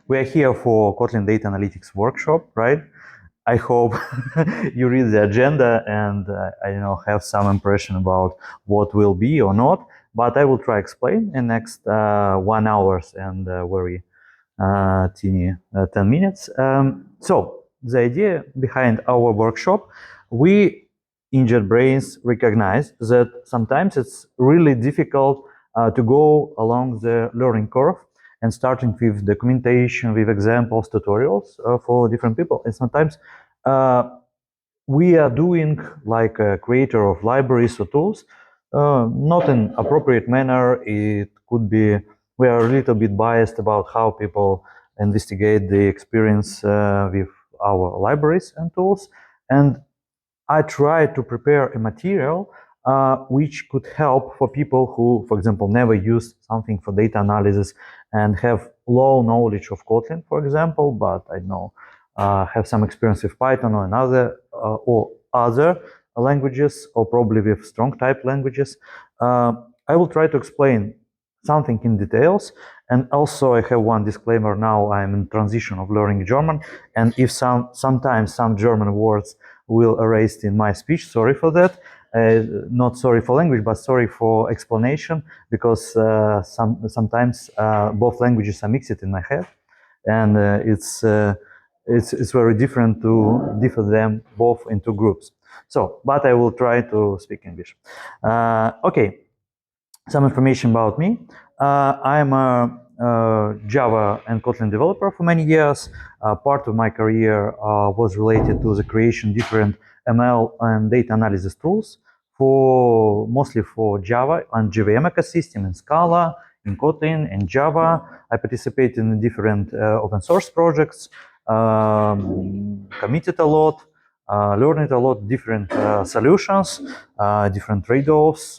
We are here for Kotlin Data Analytics workshop, right? I hope you read the agenda and I have some impression about what will be or not, but I will try to explain in next 1 hour and very teeny 10 minutes. So the idea behind our workshop, we in JetBrains recognize that sometimes it's really difficult to go along the learning curve and starting with documentation, with examples, tutorials for different people. And sometimes we are doing like a creator of libraries or tools, not in appropriate manner. It could be we are a little bit biased about how people investigate the experience with our libraries and tools. And I try to prepare a material which could help for people who, for example, never used something for data analysis and have low knowledge of Kotlin, for example, but I know have some experience with Python or another or other languages, or probably with strong type languages. I will try to explain something in details. And also I have one disclaimer now, I'm in transition of learning German. And if sometimes some German words will erased in my speech, sorry for that. Not sorry for language, but sorry for explanation, because sometimes both languages are mixed in my head. And it's very different to differ them both into groups. So, but I will try to speak English. Okay, some information about me. I'm a Java and Kotlin developer for many years. Part of my career was related to the creation of different ML and data analysis tools mostly for Java and JVM ecosystem in Scala, in Kotlin, and Java. I participated in different open source projects, committed a lot, learned a lot different solutions, different trade-offs,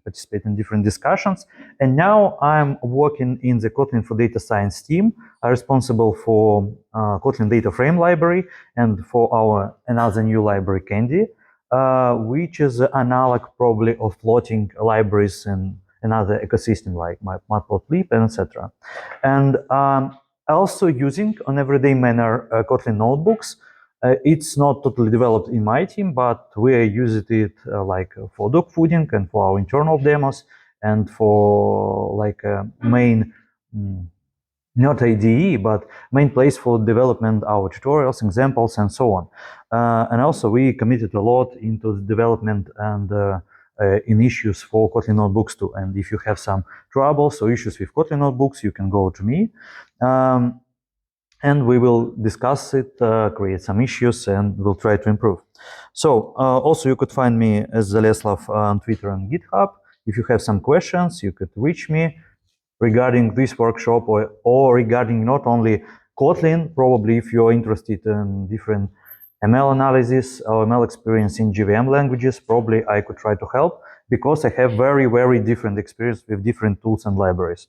participate in different discussions. And now I'm working in the Kotlin for Data Science team. I'm responsible for Kotlin Data Frame library and for our another new library, Candy, which is analog probably of floating libraries in another ecosystem like Matplotlib and etc. And also using on everyday manner Kotlin notebooks. It's not totally developed in my team, but we are using it like for dog fooding and for our internal demos and for like main, not IDE, but main place for development, our tutorials, examples, and so on. And also we committed a lot into the development and in issues for Kotlin notebooks too. And if you have some troubles or issues with Kotlin notebooks, you can go to me. And we will discuss it, create some issues, and we'll try to improve. So also you could find me as Zaleslav on Twitter and GitHub. If you have some questions, you could reach me regarding this workshop or regarding not only Kotlin, probably if you're interested in different ML analysis or ML experience in JVM languages, probably I could try to help, because I have very, very different experience with different tools and libraries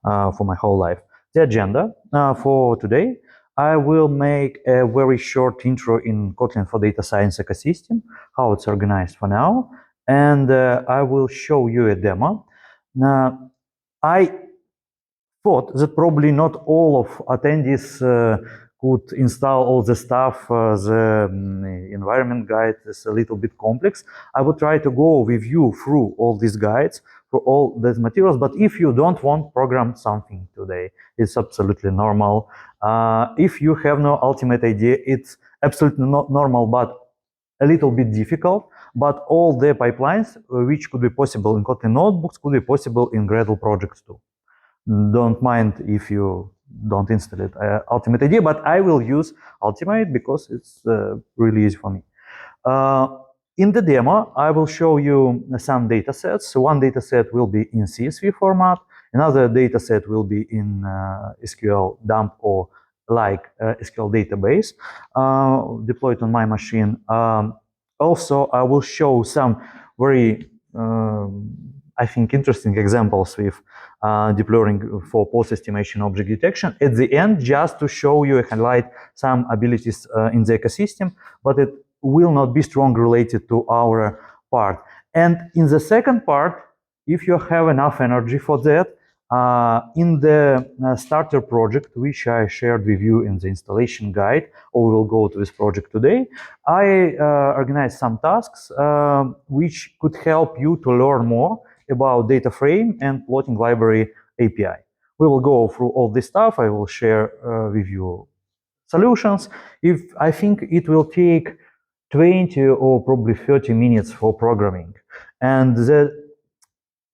for my whole life. The agenda for today, I will make a very short intro in Kotlin for Data Science ecosystem, how it's organized for now, and I will show you a demo. Now, I thought that probably not all of attendees could install all the stuff. The environment guide is a little bit complex. I will try to go with you through all these guides, for all these materials, but if you don't want to program something today, it's absolutely normal. If you have no ultimate idea, it's absolutely not normal, but a little bit difficult. But all the pipelines which could be possible in Kotlin notebooks could be possible in Gradle projects too. Don't mind if you don't install it, Ultimate IDEA, but I will use Ultimate because it's really easy for me. In the demo, I will show you some data sets. So one data set will be in CSV format, another data set will be in SQL dump or like SQL database deployed on my machine. Also, I will show some very I think interesting examples with deploying for post-estimation object detection at the end, just to show you and highlight some abilities in the ecosystem, but it will not be strong related to our part. And in the second part, if you have enough energy for that, In the starter project, which I shared with you in the installation guide, or we will go to this project today, I organized some tasks which could help you to learn more about data frame and plotting library API. We will go through all this stuff. I will share with you solutions. If I think it will take 20 or probably 30 minutes for programming. And the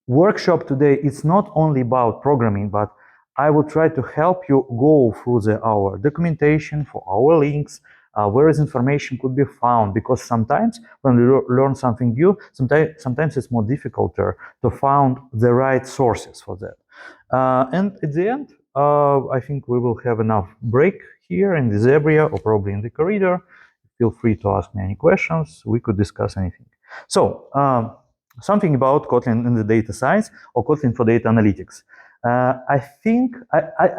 workshop today, it's not only about programming, but I will try to help you go through our documentation for our links, where is information could be found, because sometimes when we learn something new, sometimes it's more difficult to find the right sources for that. And at the end, I think we will have enough break here in this area or probably in the corridor. Feel free to ask me any questions. We could discuss anything. So, something about Kotlin in the data science or Kotlin for data analytics. I think,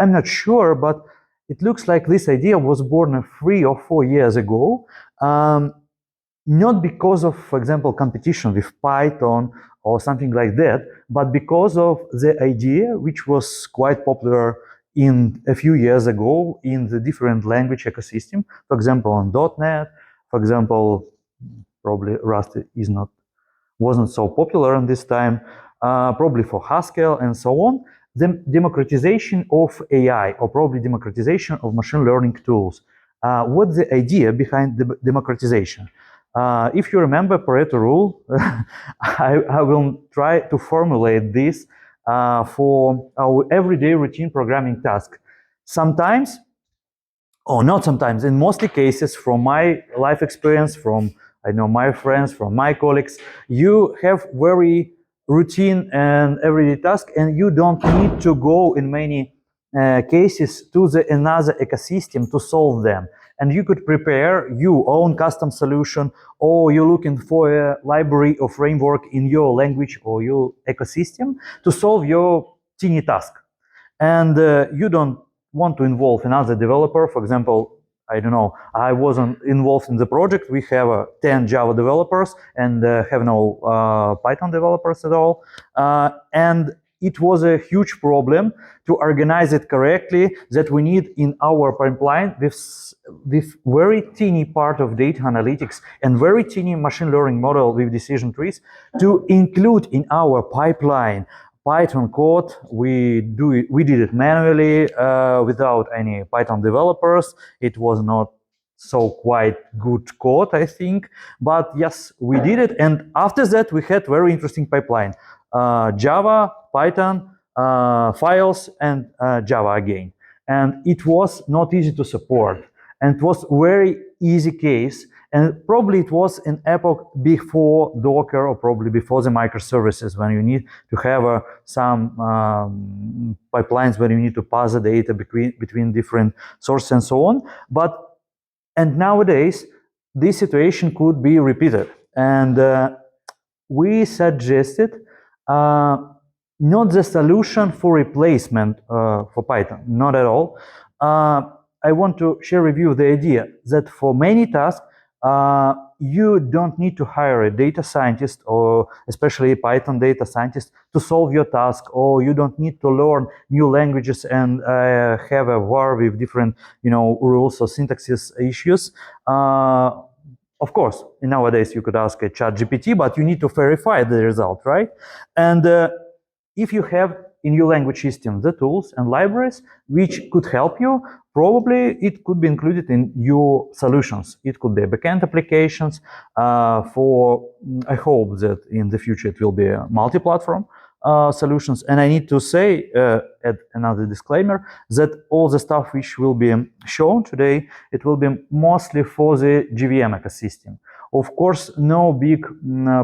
I'm not sure, but it looks like this idea was born 3 or 4 years ago. Not because of, for example, competition with Python or something like that, but because of the idea, which was quite popular in a few years ago in the different language ecosystem. For example, on .NET, for example, probably Rust wasn't so popular in this time, probably for Haskell and so on. The democratization of AI, or probably democratization of machine learning tools. What's the idea behind the democratization? If you remember Pareto rule, I will try to formulate this for our everyday routine programming task. Sometimes, or not sometimes, in mostly cases, from my life experience, from I know my friends, from my colleagues, you have very routine and everyday task, and you don't need to go in many cases to another ecosystem to solve them. And you could prepare your own custom solution, or you're looking for a library or framework in your language or your ecosystem to solve your teeny task. And you don't want to involve another developer. For example, I don't know, I wasn't involved in the project. We have 10 Java developers and have no Python developers at all. And it was a huge problem to organize it correctly, that we need in our pipeline with very teeny part of data analytics and very teeny machine learning model with decision trees to include in our pipeline Python code. We did it manually without any Python developers. It was not so quite good code, I think, but yes, we did it. And after that, we had very interesting pipeline: Java, Python, files, and Java again. And it was not easy to support, and it was very easy case. And probably it was an epoch before Docker, or probably before the microservices, when you need to have some pipelines where you need to pass the data between different sources and so on. And nowadays, this situation could be repeated. And we suggested not the solution for replacement for Python, not at all. I want to share with you the idea that for many tasks, you don't need to hire a data scientist, or especially a Python data scientist, to solve your task, or you don't need to learn new languages and have a war with different, rules or syntaxes issues. Of course, nowadays you could ask a ChatGPT, but you need to verify the result, right? And if you have in your language system the tools and libraries which could help you, probably it could be included in your solutions. It could be backend applications I hope that in the future it will be a multi-platform solutions. And I need to say, add another disclaimer, that all the stuff which will be shown today, it will be mostly for the JVM ecosystem. Of course, no big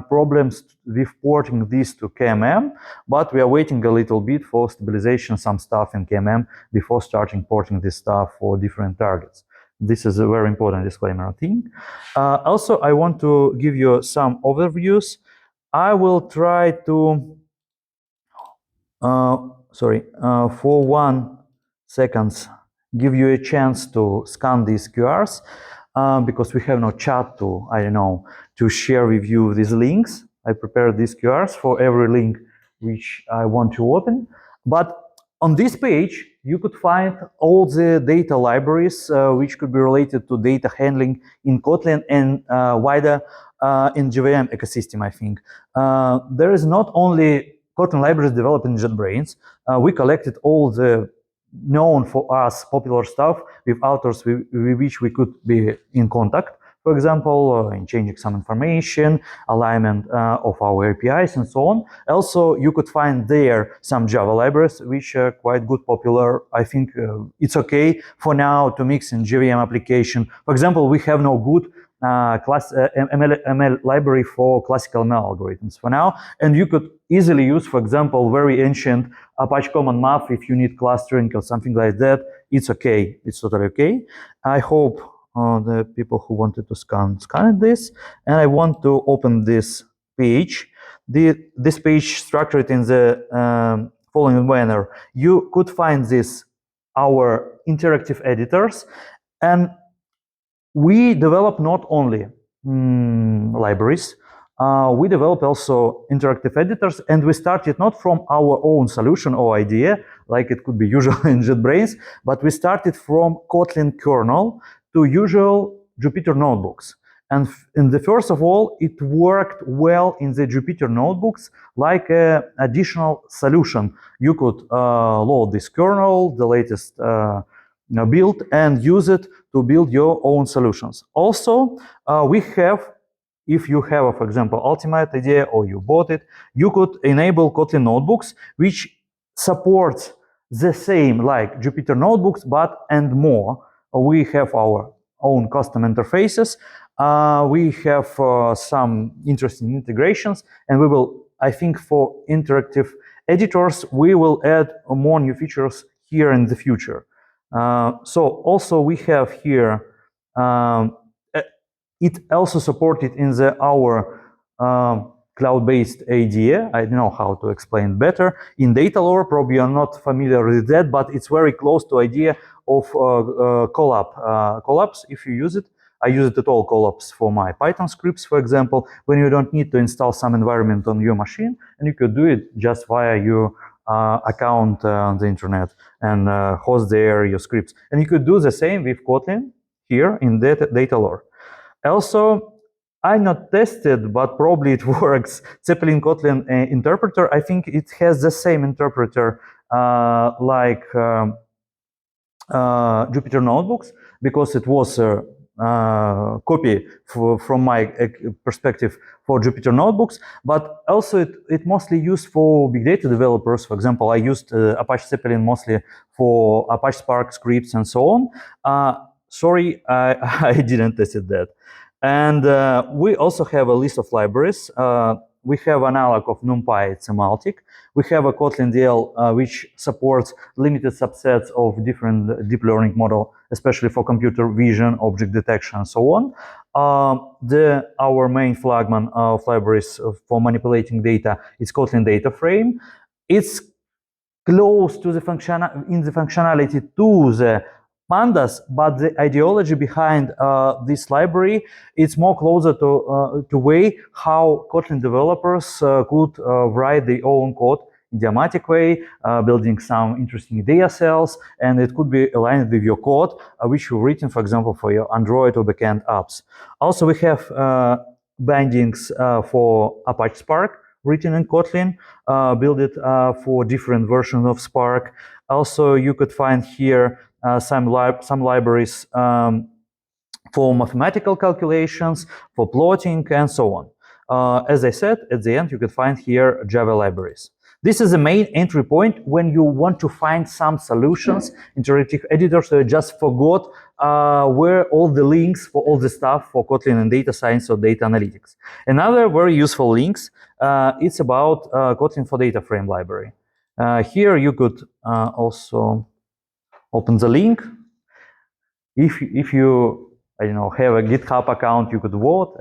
problems with porting this to KMM, but we are waiting a little bit for stabilization, some stuff in KMM before starting porting this stuff for different targets. This is a very important disclaimer, I think. Also, I want to give you some overviews. I will try to, for 1 second, give you a chance to scan these QRs. Because we have no chat to share with you these links. I prepared these QRs for every link which I want to open. But On this page, you could find all the data libraries which could be related to data handling in Kotlin and wider in JVM ecosystem, I think. There is not only Kotlin libraries developed in JetBrains. We collected all the known for us popular stuff with authors with which we could be in contact. For example, in changing some information, alignment of our APIs and so on. Also, you could find there some Java libraries, which are quite good, popular. I think it's okay for now to mix in JVM application. For example, we have no good ML library for classical ML algorithms for now, and you could easily use, for example, very ancient Apache Common Math if you need clustering or something like that. It's okay. It's totally okay. I hope the people who wanted to scan this, and I want to open this page. This page structured in the following manner. You could find our interactive editors, and we develop not only libraries, we develop also interactive editors, and we started not from our own solution or idea, like it could be usual in JetBrains, but we started from Kotlin kernel to usual Jupyter notebooks. And in the first of all, it worked well in the Jupyter notebooks like an additional solution. You could load this kernel, the latest build, and use it to build your own solutions. Also, we have, if you have, for example, Ultimate IDEA or you bought it, you could enable Kotlin notebooks, which support the same like Jupyter notebooks, but and more. We have our own custom interfaces. We have some interesting integrations, and we will, I think, for interactive editors, we will add more new features here in the future. So also we have here, it also supported in our cloud-based IDEA. I don't know how to explain better. In data lore, probably you're not familiar with that, but it's very close to idea of collapse if you use it. I use it at all collapse for my Python scripts, for example, when you don't need to install some environment on your machine, and you could do it just via your account on the internet and host there your scripts. And you could do the same with Kotlin here in data lore. Also, I not tested, but probably it works. Zeppelin Kotlin interpreter, I think it has the same interpreter like Jupyter notebooks, because it was a copy from my perspective for Jupyter notebooks, but also it mostly used for big data developers. For example, I used Apache Zeppelin mostly for Apache Spark scripts and so on. Sorry, I didn't test that. And we also have a list of libraries. We have an analog of NumPy, it's a multic. We have a Kotlin DL, which supports limited subsets of different deep learning model, especially for computer vision, object detection, and so on. Our main flagman of libraries for manipulating data is Kotlin Data Frame. It's close to the functionality to the pandas, but the ideology behind this library, it's more closer to way how Kotlin developers could write their own code in idiomatic way, building some interesting data cells, and it could be aligned with your code, which you've written, for example, for your Android or backend apps. Also, we have bindings for Apache Spark written in Kotlin, build it for different versions of Spark. Also, you could find here some libraries for mathematical calculations, for plotting, and so on. As I said, at the end, you could find here Java libraries. This is the main entry point when you want to find some solutions, interactive editors, so you just forgot where all the links for all the stuff for Kotlin and data science or data analytics. Another very useful links, it's about Kotlin for Data Frame library. Here you could also open the link. If you, I don't know, have a GitHub account, you could vote,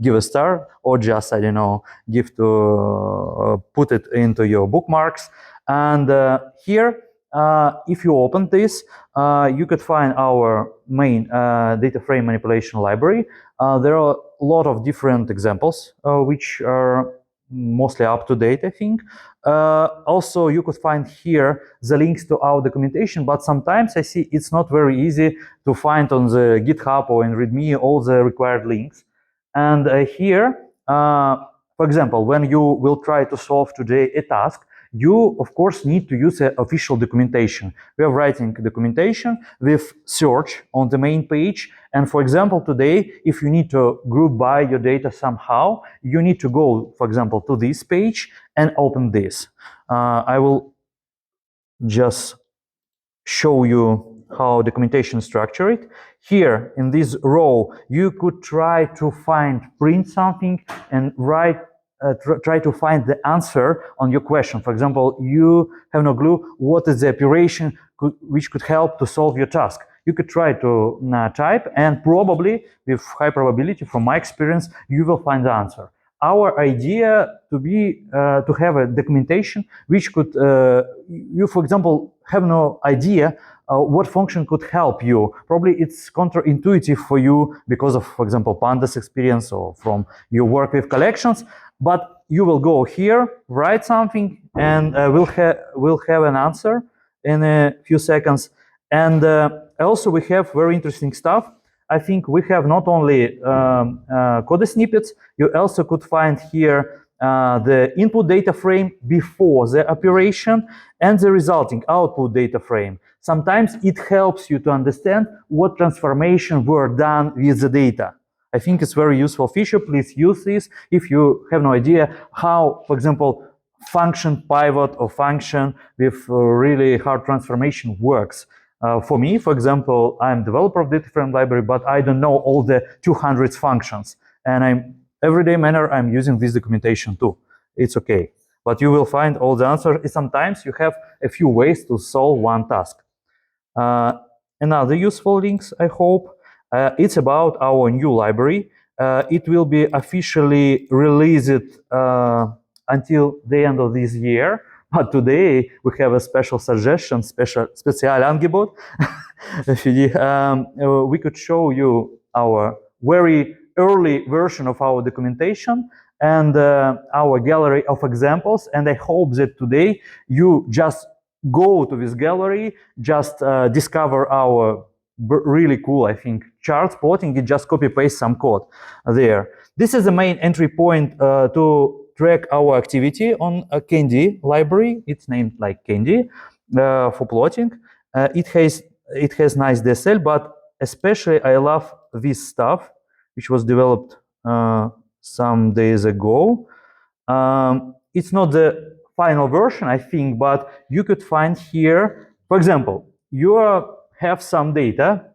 give a star, or just, I don't know, give to put it into your bookmarks. And here, if you open this, you could find our main data frame manipulation library. There are a lot of different examples which are mostly up to date, I think. Also, you could find here the links to our documentation, but sometimes I see it's not very easy to find on the GitHub or in README all the required links. And here, for example, when you will try to solve today a task, you, of course, need to use official documentation. We are writing documentation with search on the main page. And for example, today, if you need to group by your data somehow, you need to go, for example, to this page and open this. I will just show you how documentation is structured. Here in this row, you could try to print something and try to find the answer on your question. For example, you have no clue what is the operation which could help to solve your task. You could try to type, and probably with high probability, from my experience, you will find the answer. Our idea to have a documentation which could, you, for example, have no idea what function could help you. Probably it's counterintuitive for you because of, for example, Pandas experience or from your work with collections. But you will go here, write something, and we'll have an answer in a few seconds. And also we have very interesting stuff. I think we have not only code snippets, you also could find here the input data frame before the operation and the resulting output data frame. Sometimes it helps you to understand what transformation were done with the data. I think it's a very useful feature. Please use this if you have no idea how, for example, function pivot or function with really hard transformation works. For me, for example, I'm developer of data frame library, but I don't know all the 200 functions. And everyday manner, I'm using this documentation too. It's okay. But you will find all the answers. Sometimes you have a few ways to solve one task. Another useful links, I hope, it's about our new library. It will be officially released until the end of this year. But today we have a special suggestion, Spezialangebot. We could show you our very early version of our documentation and our gallery of examples. And I hope that today you just go to this gallery, just discover our really cool, I think, chart plotting. You just copy paste some code there. This is the main entry point to track our activity on a Candy library. It's named like Candy for plotting. It has nice DSL, but especially I love this stuff, which was developed some days ago. It's not the final version, I think, but you could find here, for example, you have some data.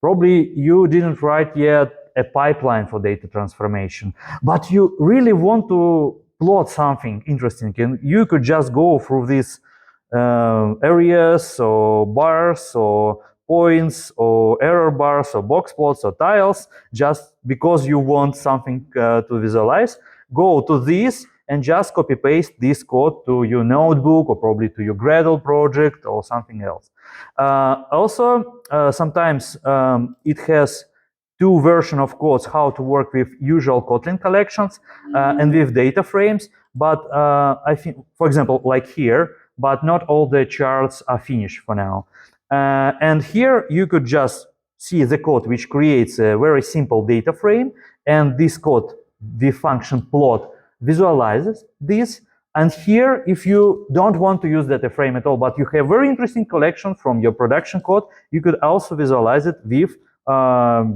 Probably you didn't write yet a pipeline for data transformation, but you really want to plot something interesting, and you could just go through these areas or bars or points or error bars or box plots or tiles just because you want something to visualize. Go to this and just copy paste this code to your notebook or probably to your Gradle project or something else. Also, sometimes it has two versions of codes how to work with usual Kotlin collections and with data frames. But I think, for example, like here, but not all the charts are finished for now. And here you could just see the code which creates a very simple data frame, and this code, the function plot, visualizes this. And here, if you don't want to use data frame at all, but you have very interesting collection from your production code, you could also visualize it with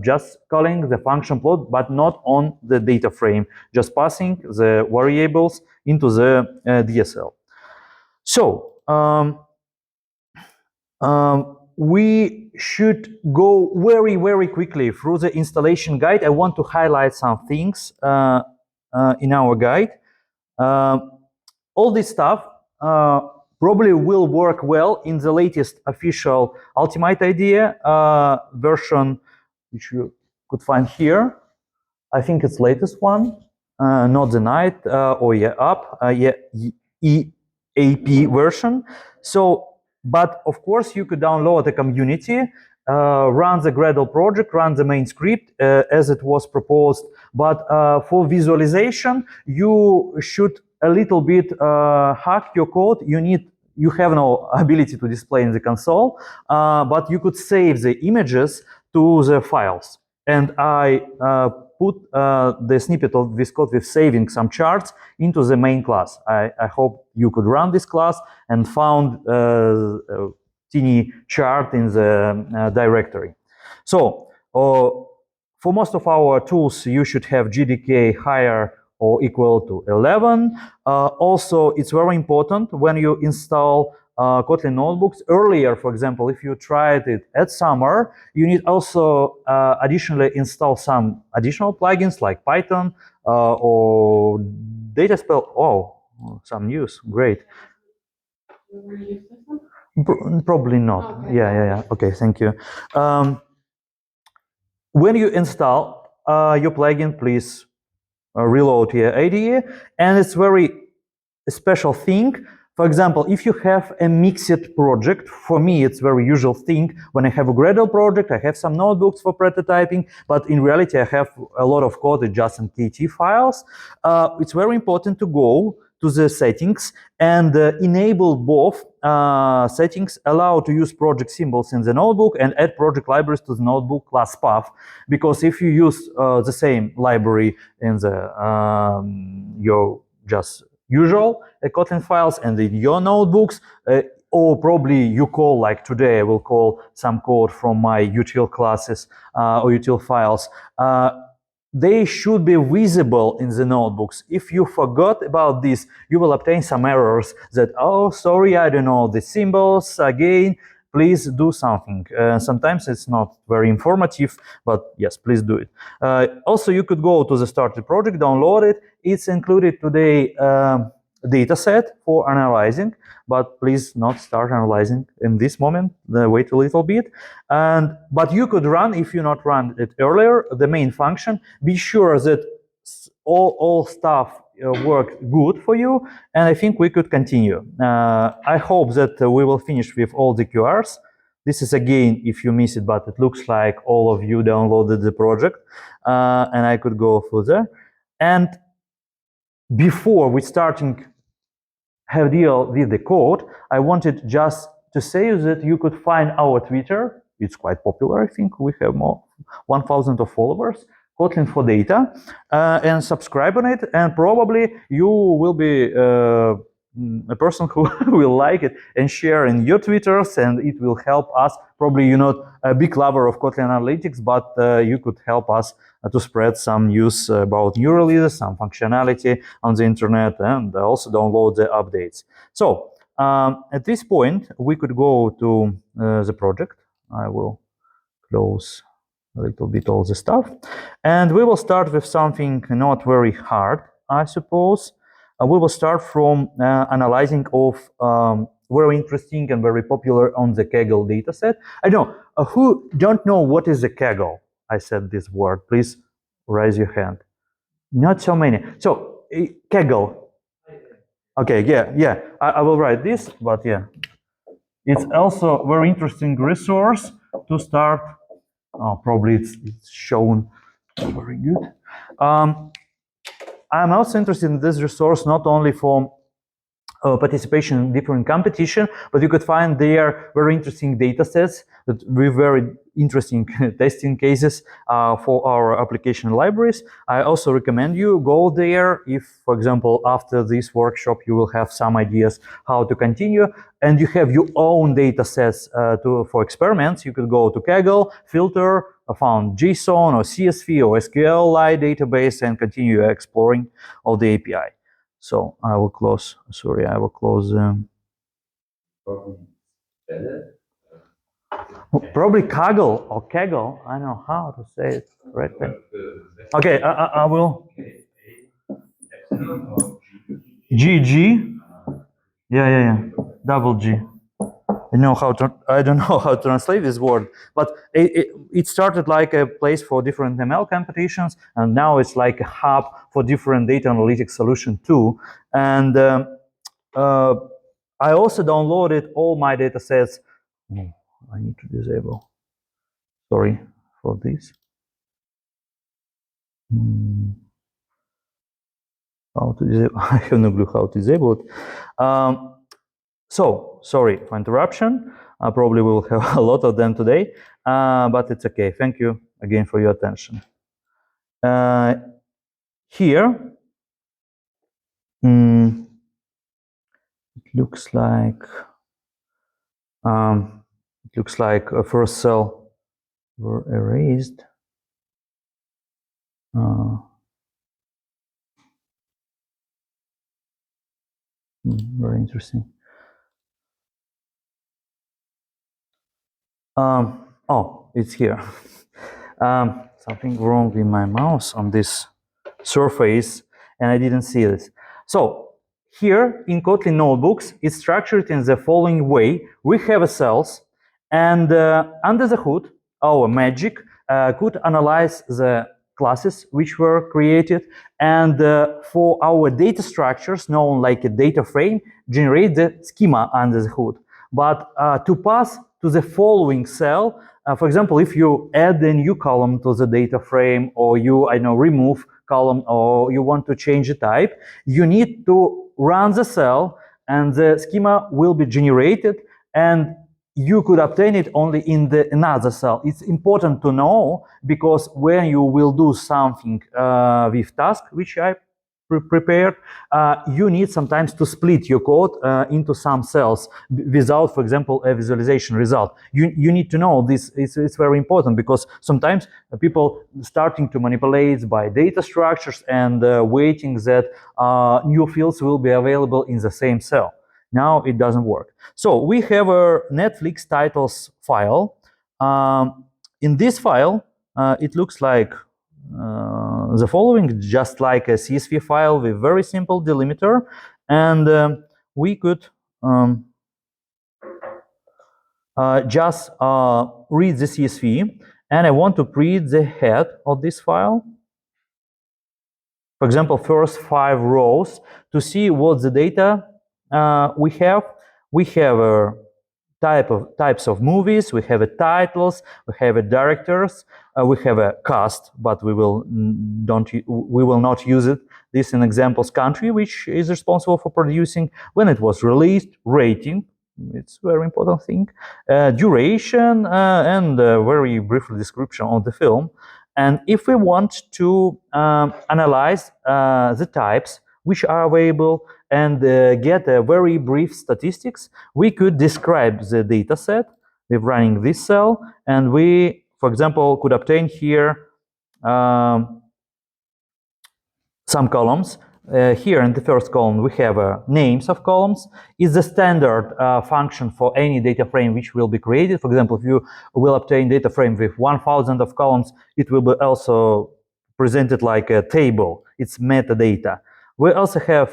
just calling the function plot, but not on the data frame, just passing the variables into the DSL. So we should go very, very quickly through the installation guide. I want to highlight some things in our guide. All this stuff probably will work well in the latest official Ultimate IDEA version, which you could find here. I think it's latest one, not the night or EAP version. So, but of course you could download a community, run the Gradle project, run the main script as it was proposed. But for visualization, you should a little bit hack your code, you have no ability to display in the console, but you could save the images to the files. And I put the snippet of this code with saving some charts into the main class. I hope you could run this class and found a teeny chart in the directory. So for most of our tools, you should have GDK higher or equal to 11. Also, it's very important when you install Kotlin notebooks. Earlier, for example, if you tried it at summer, you need also additionally install some additional plugins like Python or Dataspell. Oh, some news, great. Probably not. Okay. Yeah. Okay, thank you. When you install your plugin, please reload your IDE, and it's very special thing. For example, if you have a mixed project, for me it's very usual thing. When I have a Gradle project, I have some notebooks for prototyping, but in reality I have a lot of code just in KT files. It's very important to go to the settings and enable both settings, allow to use project symbols in the notebook and add project libraries to the notebook class path. Because if you use the same library in the your just usual Kotlin files and in your notebooks, or probably you call, like today I will call some code from my util classes or util files, they should be visible in the notebooks. If you forgot about this, you will obtain some errors that, oh, sorry, I don't know the symbols again. Please do something. Sometimes it's not very informative, but yes, please do it. Also, you could go to the started project, download it. It's included today data set for analyzing, but please not start analyzing in this moment. Wait a little bit. But you could run, if you not run it earlier, the main function. Be sure that all stuff worked good for you, and I think we could continue. I hope that we will finish with all the QRs. This is again, if you miss it, but it looks like all of you downloaded the project, and I could go further. And before we starting have deal with the code, I wanted just to say that you could find our Twitter. It's quite popular, I think. We have more 1,000 of followers. Kotlin for Data, and subscribe on it, and probably you will be a person who will like it and share in your Twitters, and it will help us. Probably you're not a big lover of Kotlin Analytics, but you could help us to spread some news about new releases, some functionality on the internet, and also download the updates. So at this point, we could go to the project. I will close a little bit all the stuff. And we will start with something not very hard, I suppose. We will start from analyzing of very interesting and very popular on the Kaggle dataset. I know, who don't know what is a Kaggle? I said this word, please raise your hand. Not so many. So, Kaggle. Okay, yeah, I will write this, but yeah. It's also a very interesting resource to start. Oh, probably it's shown very good. I'm also interested in this resource not only for participation in different competition, but you could find there very interesting data sets that with very interesting testing cases for our application libraries. I also recommend you go there if, for example, after this workshop, you will have some ideas how to continue and you have your own data sets for experiments. You could go to Kaggle, filter, found JSON or CSV or SQLite database and continue exploring all the API. So I will close, sorry, I will close. Probably Kaggle or Kaggle, I don't know how to say it right there. Okay, I will. GG. Yeah. Double G. I don't know how to translate this word, but it started like a place for different ML competitions, and now it's like a hub for different data analytics solution too. And I also downloaded all my data sets. Oh, I need to disable. Sorry for this. how to disable. I have no clue how to disable it. So sorry for interruption. Probably we will have a lot of them today, but it's okay. Thank you again for your attention. Here, it looks like a first cell were erased. Very interesting. Oh, it's here. Something wrong with my mouse on this surface, and I didn't see this. So here in Kotlin notebooks, it's structured in the following way. We have a cells, and under the hood, our magic could analyze the classes which were created, and for our data structures, known like a data frame, generate the schema under the hood. But to pass to the following cell, for example, if you add a new column to the data frame, or you, remove column, or you want to change the type, you need to run the cell, and the schema will be generated, and you could obtain it only in another cell. It's important to know, because when you will do something with task, which I prepared, you need sometimes to split your code into some cells without, for example, a visualization result. You need to know this. It's very important, because sometimes people starting to manipulate by data structures and waiting that new fields will be available in the same cell. Now it doesn't work. So we have a Netflix titles file. In this file, it looks like the following, just like a CSV file with very simple delimiter, and we could just read the CSV, and I want to print the head of this file. For example, first 5 rows, to see what the data we have. We have a types of movies, we have titles, we have directors, we have a cast, but we will not use it. This in examples country, which is responsible for producing, when it was released, rating, it's a very important thing, duration, and very brief description of the film. And if we want to analyze the types which are available and get a very brief statistics, we could describe the data set with running this cell, and we, for example, could obtain here some columns. Here in the first column, we have names of columns. It's the standard function for any data frame which will be created. For example, if you will obtain data frame with 1,000 of columns, it will be also presented like a table. It's metadata. We also have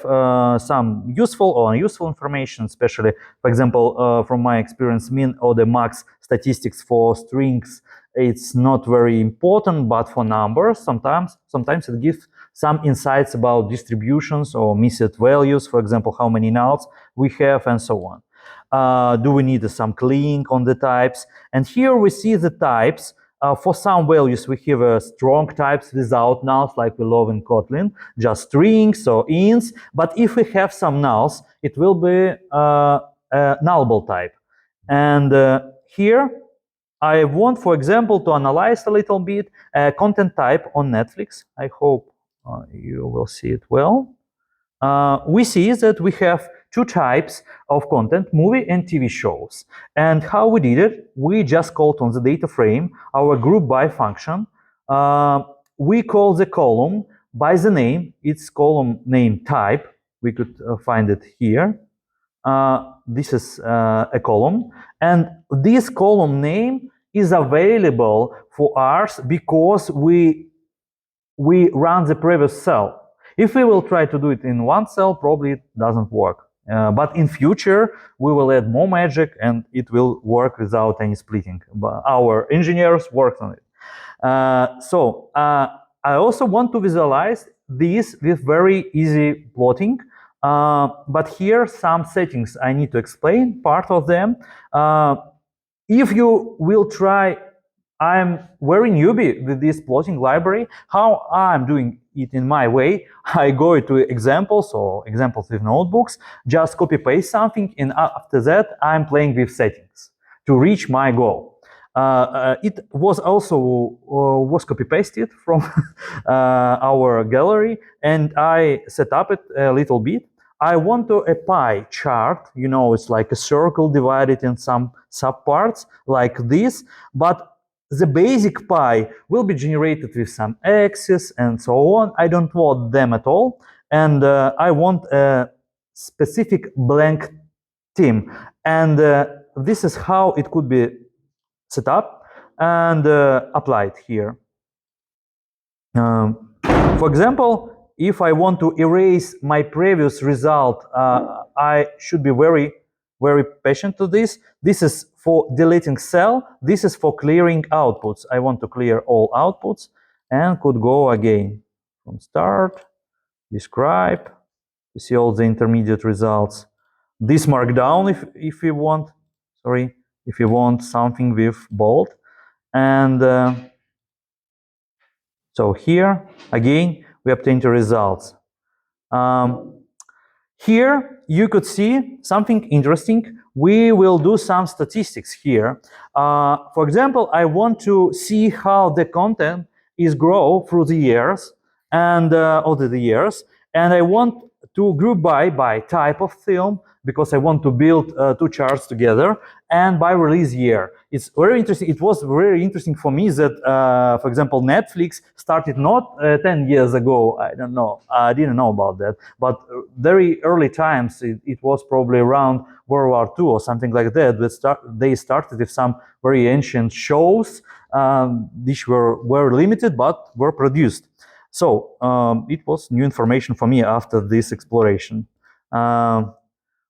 some useful or unuseful information, especially, for example, from my experience, min or the max statistics for strings. It's not very important, but for numbers, sometimes it gives some insights about distributions or missed values, for example, how many nulls we have, and so on. Do we need some cleaning on the types? And here we see the types. For some values, we have strong types without nulls, like we love in Kotlin, just strings or ints. But if we have some nulls, it will be a nullable type. And here, I want, for example, to analyze a little bit content type on Netflix. I hope you will see it well. We see that we have 2 types of content, movie and TV shows. And how we did it, we just called on the data frame our group by function. We call the column by the name, it's column name type. We could find it here. This is a column, and this column name is available for us because we run the previous cell. If we will try to do it in one cell, probably it doesn't work. But in future, we will add more magic, and it will work without any splitting. But our engineers worked on it. I also want to visualize this with very easy plotting. But here some settings I need to explain, part of them. If you will try I'm very newbie with this plotting library. How I'm doing it in my way, I go to examples or examples with notebooks, just copy paste something, and after that I'm playing with settings to reach my goal. It was also was copy pasted from our gallery, and I set up it a little bit. I want a pie chart, you know, it's like a circle divided in some subparts like this, but the basic pie will be generated with some axes and so on. I don't want them at all, and I want a specific blank theme, and this is how it could be set up and applied here. For example, if I want to erase my previous result, I should be very patient to this. This is for deleting cell. This is for clearing outputs. I want to clear all outputs and could go again from start, describe, to see all the intermediate results. This markdown if you want, sorry, if you want something with bold. And so here, again, we obtain the results. Here, you could see something interesting. We will do some statistics here. For example, I want to see how the content is grow through the years and over the years. And I want to group by type of film, because I want to build two charts together, and by release year. It's very interesting. It was very interesting for me that, for example, Netflix started not 10 years ago. I don't know. I didn't know about that. But very early times, it was probably around World War II or something like that. They started with some very ancient shows, which were limited but were produced. So it was new information for me after this exploration.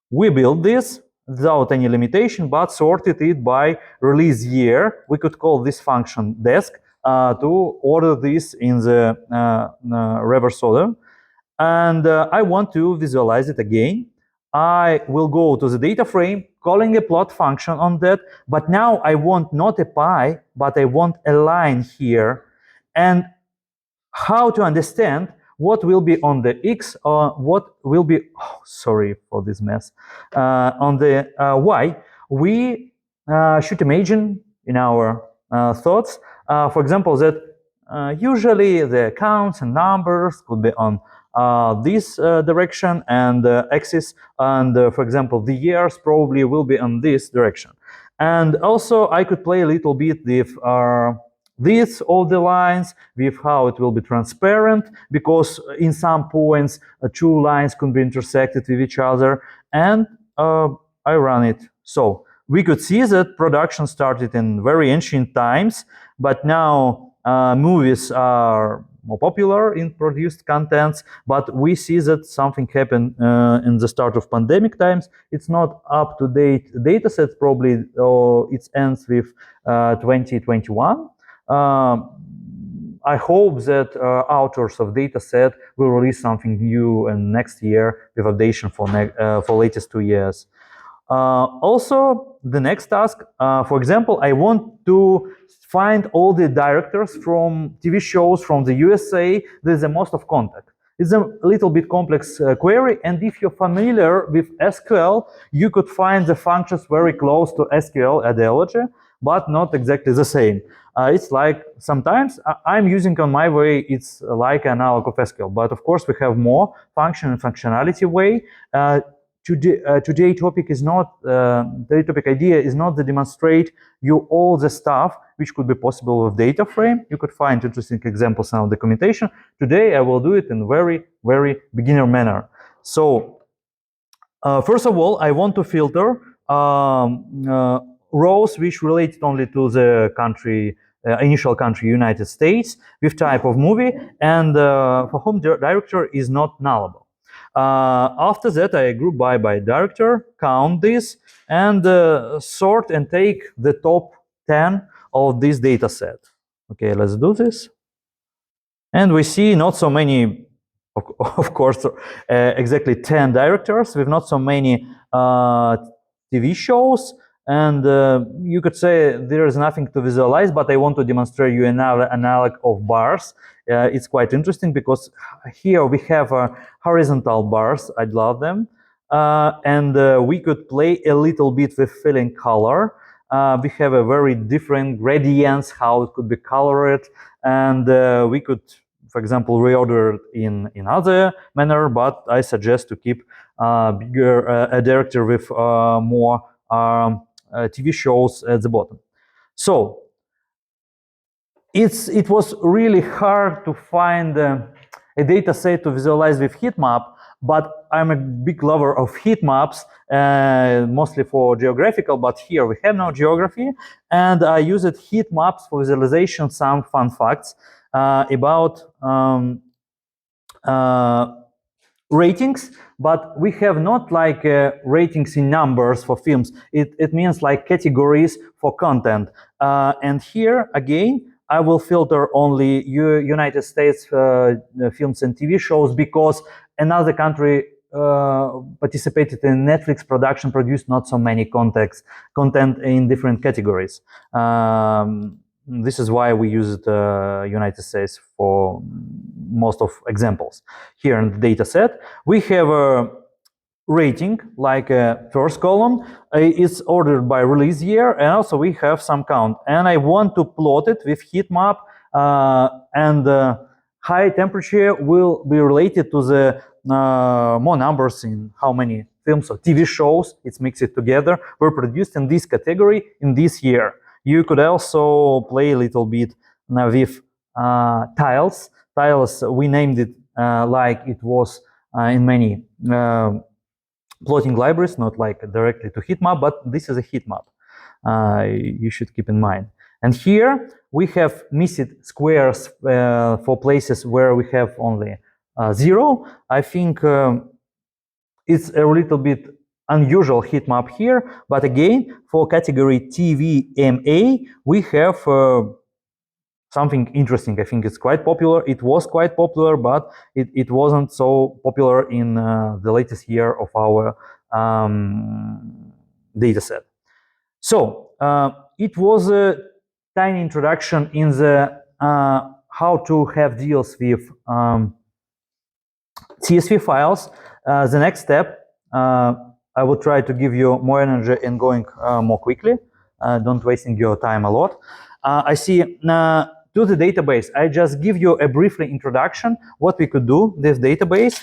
We built this without any limitation, but sorted it by release year. We could call this function desk to order this in the reverse order. And I want to visualize it again. I will go to the data frame, calling a plot function on that. But now I want not a pie, but I want a line here. And how to understand what will be on the X or what will be, oh, sorry for this mess, on the Y. We should imagine in our thoughts, for example, that usually the counts and numbers could be on this direction and axis, and for example, the years probably will be on this direction. And also I could play a little bit with this, all the lines, with how it will be transparent, because in some points two lines could be intersected with each other, and I run it. So we could see that production started in very ancient times, but now movies are more popular in produced contents, but we see that something happened in the start of pandemic times. It's not up-to-date data sets, probably it ends with 2021. I hope that authors of dataset will release something new in next year with updation for latest 2 years. Also, the next task, for example, I want to find all the directors from TV shows from the USA with the most of contact. It's a little bit complex query, and if you're familiar with SQL, you could find the functions very close to SQL ideology, but not exactly the same. It's like sometimes I'm using on my way, it's like an analog of SQL, but of course we have more function and functionality way. Today topic is not, the topic idea is not to demonstrate you all the stuff which could be possible with data frame. You could find interesting examples in our documentation. Today I will do it in very beginner manner. So first of all, I want to filter rows which relate only to the country, initial country, United States, with type of movie, and for whom the director is not nullable. After that, I group by director, count this, and sort and take the top 10 of this data set. Okay, let's do this. And we see not so many, of course, exactly 10 directors with not so many TV shows. And you could say there is nothing to visualize, but I want to demonstrate you another analog of bars. It's quite interesting because here we have horizontal bars. I love them. And we could play a little bit with filling color. We have a very different gradients, how it could be colored. And we could, for example, reorder it in other manner, but I suggest to keep bigger a directory with more TV shows at the bottom. So it was really hard to find a data set to visualize with heat map, but I'm a big lover of heat maps, mostly for geographical, but here we have no geography, and I used heat maps for visualization. Some fun facts about ratings, but we have not like ratings in numbers for films. It means like categories for content. And here again, I will filter only United States films and TV shows because another country participated in Netflix production, produced not so many content in different categories. This is why we used United States for most of examples. Here in the data set, we have a rating, like a first column. It's ordered by release year, and also we have some count. And I want to plot it with heat map, and high temperature will be related to the more numbers in how many films or TV shows, it's mixed together, were produced in this category in this year. You could also play a little bit with tiles. Tiles, we named it like it was in many plotting libraries, not like directly to heat map, but this is a heat map. You should keep in mind. And here we have missed squares for places where we have only 0. I think it's a little bit unusual heat map here, but again, for category TVMA, we have something interesting. I think it's quite popular. It was quite popular, but it wasn't so popular in the latest year of our data set. So it was a tiny introduction in the how to have deals with CSV files. The next step, I will try to give you more energy in going more quickly, don't wasting your time a lot. I see to the database, I just give you a briefly introduction what we could do with database.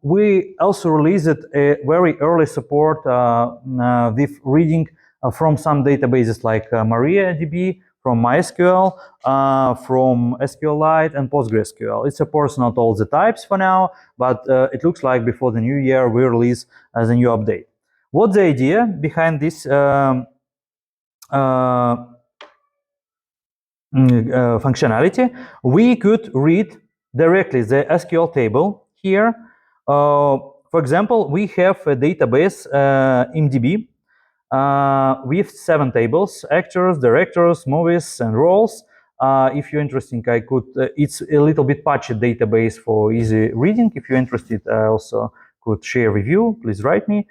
We also released a very early support with reading from some databases like MariaDB, from MySQL, from SQLite and PostgreSQL. It supports not all the types for now, but it looks like before the new year we release as a new update. What's the idea behind this functionality? We could read directly the SQL table here. For example, we have a database, IMDb, with 7 tables: actors, directors, movies, and roles. If you're interested, I could. It's a little bit patchy database for easy reading. If you're interested, I also could share with you. Please write me.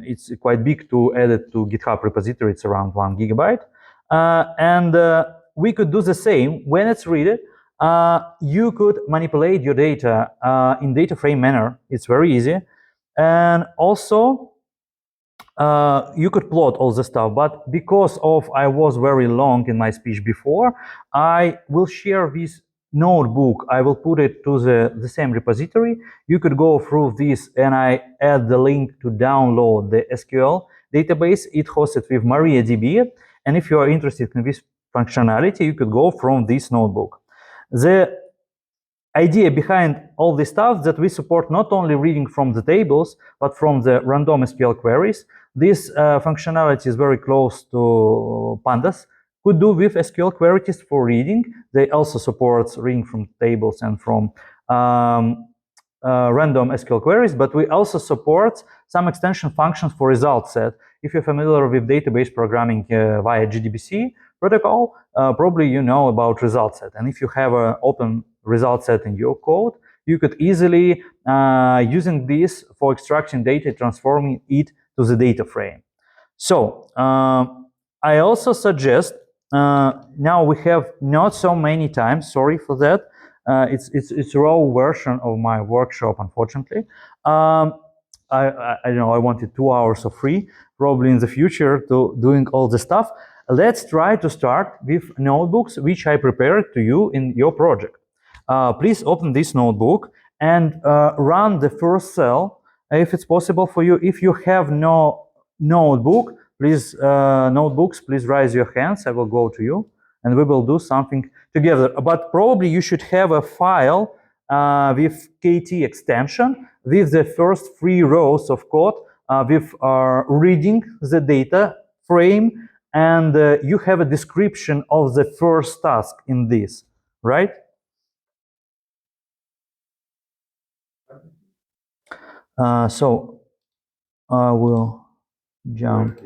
It's quite big to add it to GitHub repository. It's around 1 gigabyte. And we could do the same when it's read. You could manipulate your data in data frame manner. It's very easy. And also, you could plot all the stuff, but because of I was very long in my speech before, I will share this notebook. I will put it to the same repository. You could go through this, and I add the link to download the SQL database. It hosted with MariaDB, and if you are interested in this functionality, you could go from this notebook. The idea behind all this stuff that we support not only reading from the tables, but from the random SQL queries. This functionality is very close to Pandas. Could do with SQL queries for reading. They also support reading from tables and from random SQL queries, but we also support some extension functions for result set. If you're familiar with database programming via JDBC protocol, probably you know about result set. And if you have an open result set in your code, you could easily using this for extracting data, transforming it to the data frame. So I also suggest, now we have not so many times, sorry for that. It's a raw version of my workshop, unfortunately. I don't know, I wanted 2 hours of free, probably in the future, to doing all the stuff. Let's try to start with notebooks which I prepared to you in your project. Please open this notebook and run the first cell if it's possible for you. If you have no notebook, please, notebooks, please raise your hands. I will go to you and we will do something together. But probably you should have a file with KT extension with the first 3 rows of code with reading the data frame, and you have a description of the first task in this, right? So I will jump.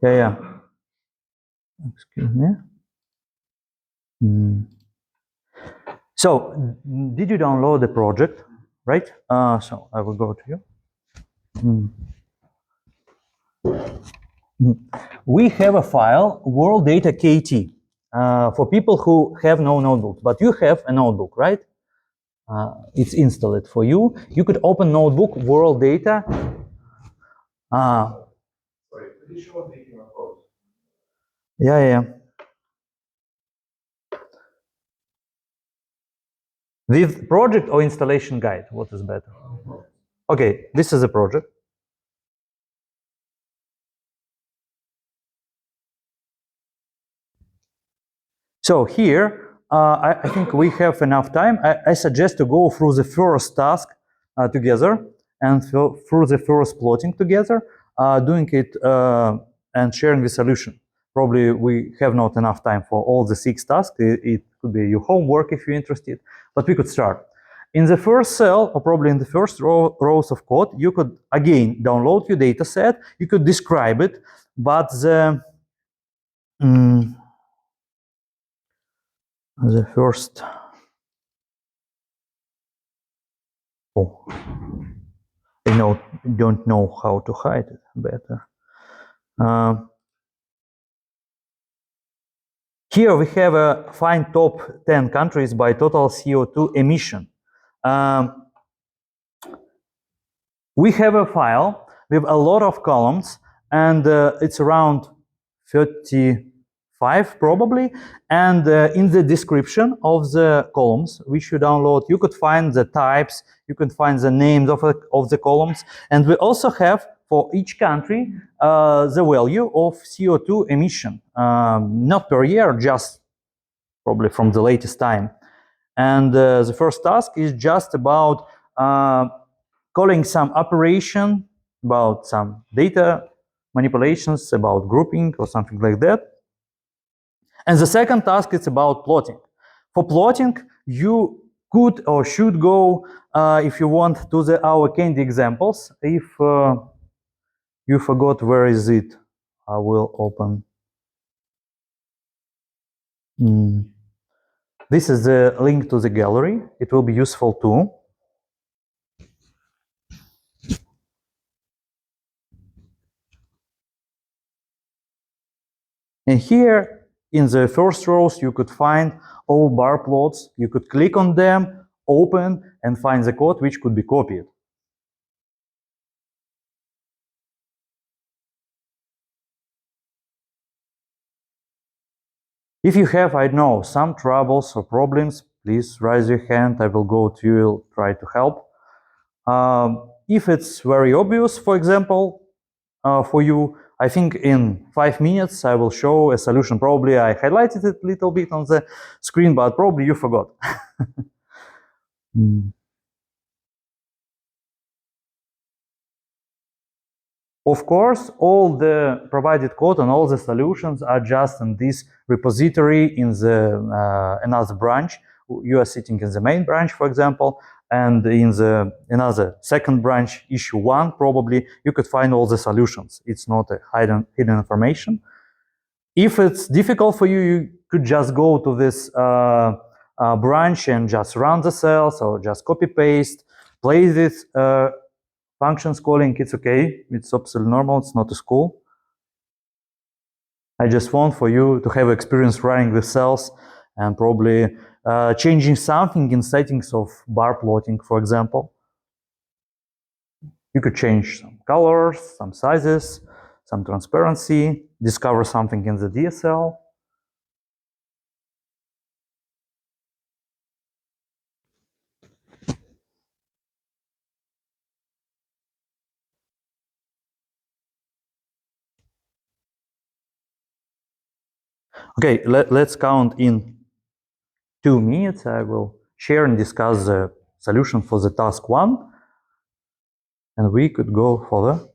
Yeah. Excuse me. So, did you download the project, right? So I will go to you. We have a file, world data KT, for people who have no notebook, but you have a notebook, right? It's installed for you. You could open notebook, world data. Sorry, could you show me your code? Yeah. With project or installation guide, what is better? Okay, this is a project. So here, I think we have enough time. I suggest to go through the first task together and through the first plotting together, doing it and sharing the solution. Probably we have not enough time for all the 6 tasks. It could be your homework if you're interested, but we could start. In the first cell, or probably in the first rows of code, you could again download your data set. You could describe it, but the first, I don't know how to hide it better. Here we have a find top 10 countries by total CO2 emission. We have a file with a lot of columns, and it's around 35 probably. And in the description of the columns which you download, you could find the types, you can find the names of the columns, and we also have for each country the value of CO2 emission, not per year, just probably from the latest time. And the first task is just about calling some operation, about some data manipulations, about grouping or something like that. And the second task is about plotting. For plotting, you could or should go, if you want, to our candy examples. If you forgot where is it, I will open. This is the link to the gallery. It will be useful too. And here in the first rows, you could find all bar plots. You could click on them, open, and find the code which could be copied. If you have, I know, some troubles or problems, please raise your hand. I will go to you, try to help. If it's very obvious, for example, for you, I think in 5 minutes I will show a solution. Probably I highlighted it a little bit on the screen, but probably you forgot. Of course, all the provided code and all the solutions are just in this repository in the another branch. You are sitting in the main branch, for example, and in the another second branch, issue 1, probably you could find all the solutions. It's not a hidden information. If it's difficult for you, you could just go to this branch and just run the cells or just copy paste, play this Functions calling, it's okay. It's absolutely normal. It's not a school. I just want for you to have experience running the cells and probably changing something in settings of bar plotting, for example. You could change some colors, some sizes, some transparency, discover something in the DSL. Okay, let's count in 2 minutes. I will share and discuss the solution for the task 1, and we could go further.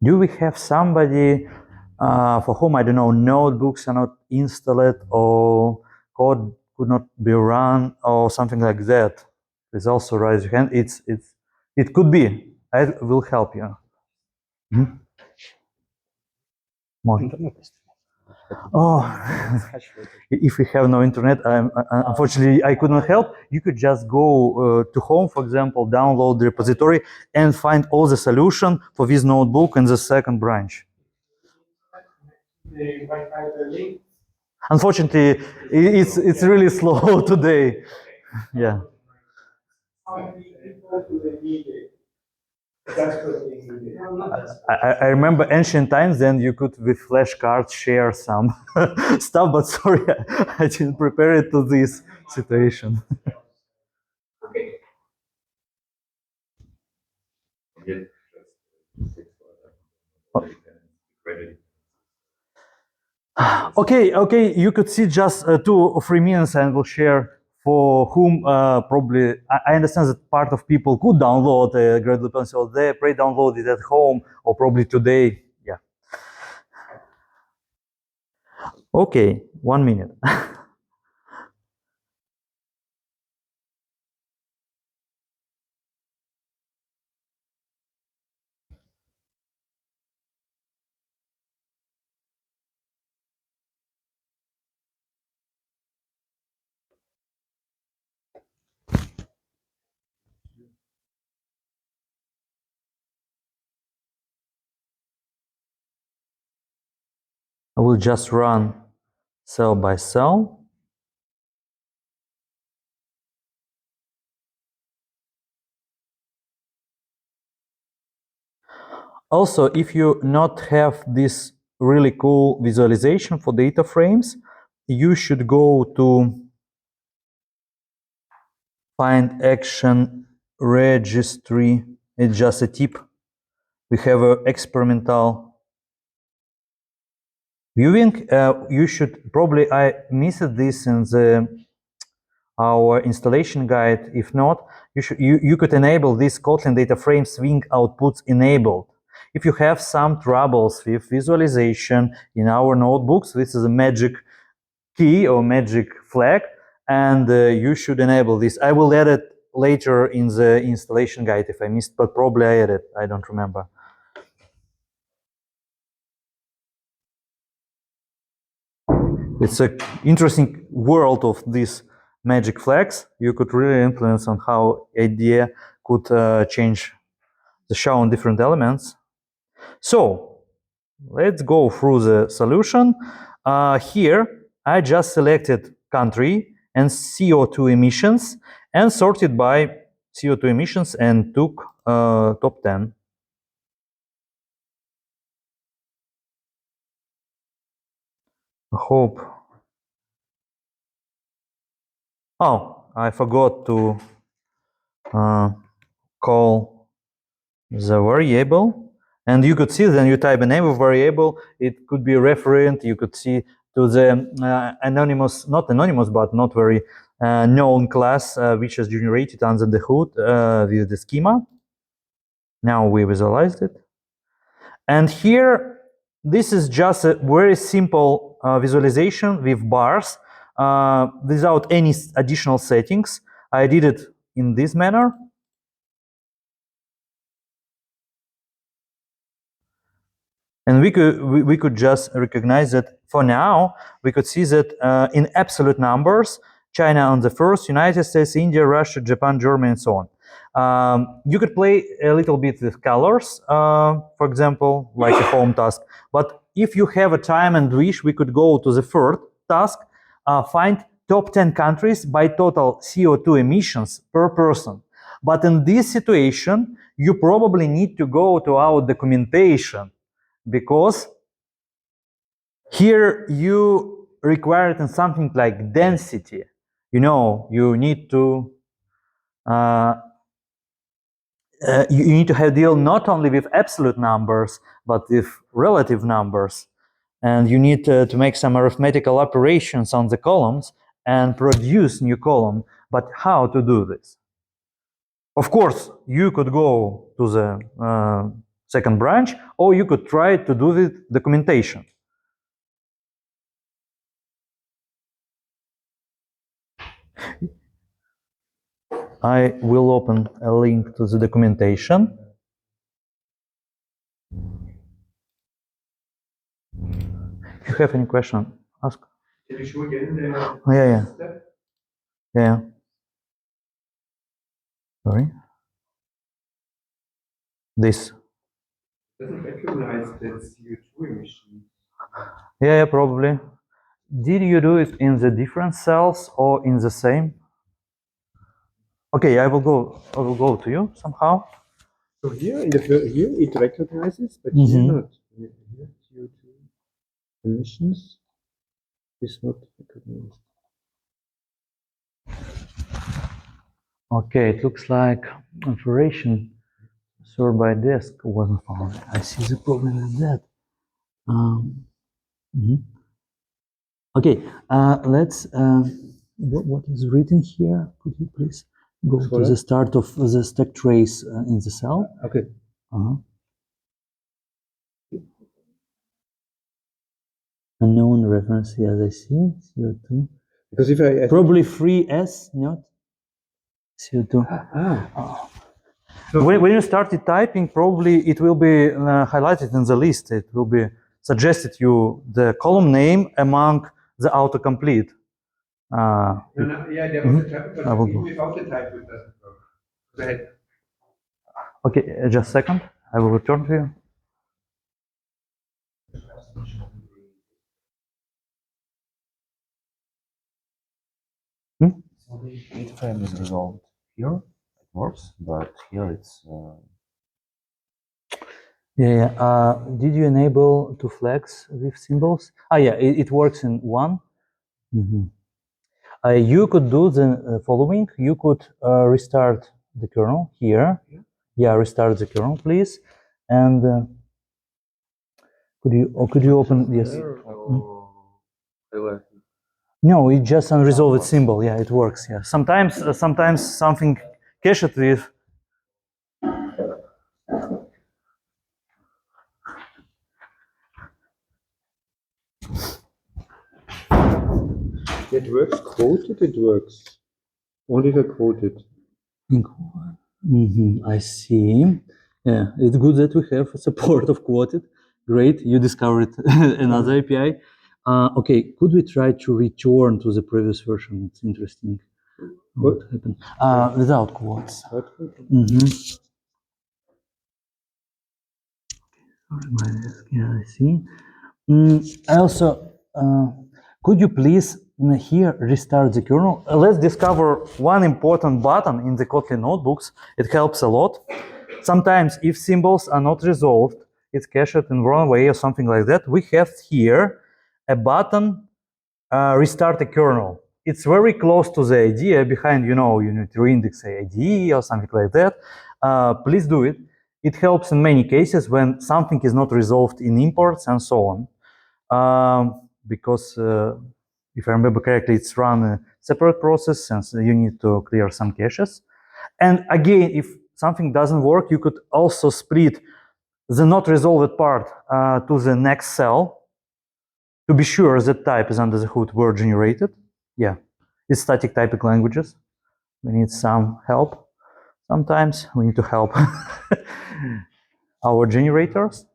Do we have somebody for whom, I don't know, notebooks are not installed or code could not be run or something like that? Please also raise your hand. It could be. I will help you. Mm-hmm. More. Oh, if we have no internet, unfortunately, I could not help. You could just go to home, for example, download the repository and find all the solution for this notebook in the second branch. The Wi-Fi link. Unfortunately, it's really slow today. Yeah. How many people do they need it? That's what they need it. I remember ancient times, then you could with flashcards share some stuff, but sorry, I didn't prepare it to this situation. Okay, you could see just 2 or 3 minutes and we'll share for whom probably, I understand that part of people could download a Gradle pencil, they pre-download it at home or probably today, yeah. Okay, 1 minute. I will just run cell by cell. Also, if you not have this really cool visualization for data frames, you should go to find action registry. It's just a tip. We have an experimental viewing. You should probably, I missed this in our installation guide. If not, you could enable this Kotlin data frame swing outputs enabled. If you have some troubles with visualization in our notebooks, this is a magic key or magic flag, and you should enable this. I will add it later in the installation guide if I missed, but probably I added, I don't remember. It's an interesting world of these magic flags. You could really influence on how IDEA could change the show on different elements. So let's go through the solution. Here, I just selected country and CO2 emissions and sorted by CO2 emissions and took top 10. I hope. Oh, I forgot to call the variable. And you could see then you type a name of variable, it could be a referent, you could see to the anonymous, not anonymous, but not very known class, which is generated under the hood with the schema. Now we visualized it. And here, this is just a very simple visualization with bars without any additional settings. I did it in this manner. And we could just recognize that for now, we could see that in absolute numbers, China on the first, United States, India, Russia, Japan, Germany, and so on. You could play a little bit with colors, for example, like a home task. But if you have a time and wish, we could go to the third task, find top 10 countries by total CO2 emissions per person. But in this situation, you probably need to go to our documentation, because here you require it in something like density. You need to you need to have deal not only with absolute numbers but with relative numbers, and you need to make some arithmetical operations on the columns and produce new column. But how to do this? Of course, you could go to the second branch, or you could try to do the documentation. I will open a link to the documentation. If you have any question, ask. Can you show again the Yeah. step? Yeah. Sorry. This. Doesn't recognize that CO2 emission. Yeah, probably. Did you do it in the different cells or in the same? Okay, I will go to you somehow. So here it recognizes, but here not. Here CO2 emissions is not recognized. Okay, it looks like operation stored by disk wasn't found. I see the problem with that. Okay, let's. What is written here? Could you please go to the start of the stack trace in the cell? Okay. Unknown reference, yes, I see. CO2. Because if I Probably 3S, not CO2. So When you started typing, probably it will be highlighted in the list. It will be suggested you the column name among the autocomplete. yeah, there was a typo, but I will even go. without the typo, it doesn't work. Go ahead. Okay, just a second. I will return to you. So the data frame is resolved here, it works, but here it's. Yeah. Did you enable to flex with symbols? Yeah, it works in one. You could do the following. You could restart the kernel here. Yeah, restart the kernel, please. And could you open? Yes. No, it's just unresolved symbol. Yeah, it works. Yeah. Sometimes something cached with. It works quoted, it works. Only if I quoted. I see. Yeah, it's good that we have support of quoted. Great, you discovered another API. Okay, could we try to return to the previous version? It's interesting. What happened? Without quotes. Yeah, I see. I also, could you please here restart the kernel? Let's discover one important button in the Kotlin notebooks. It helps a lot. Sometimes if symbols are not resolved, it's cached in wrong way or something like that, we have here a button, restart the kernel. It's very close to the idea behind, you need to reindex a IDE or something like that. Please do it. It helps in many cases when something is not resolved in imports and so on. Because if I remember correctly, it's run a separate process since you need to clear some caches. And again, if something doesn't work, you could also split the not resolved part to the next cell to be sure that type is under the hood were generated. Yeah, it's static typing languages. We need some help. Sometimes we need to help our generators.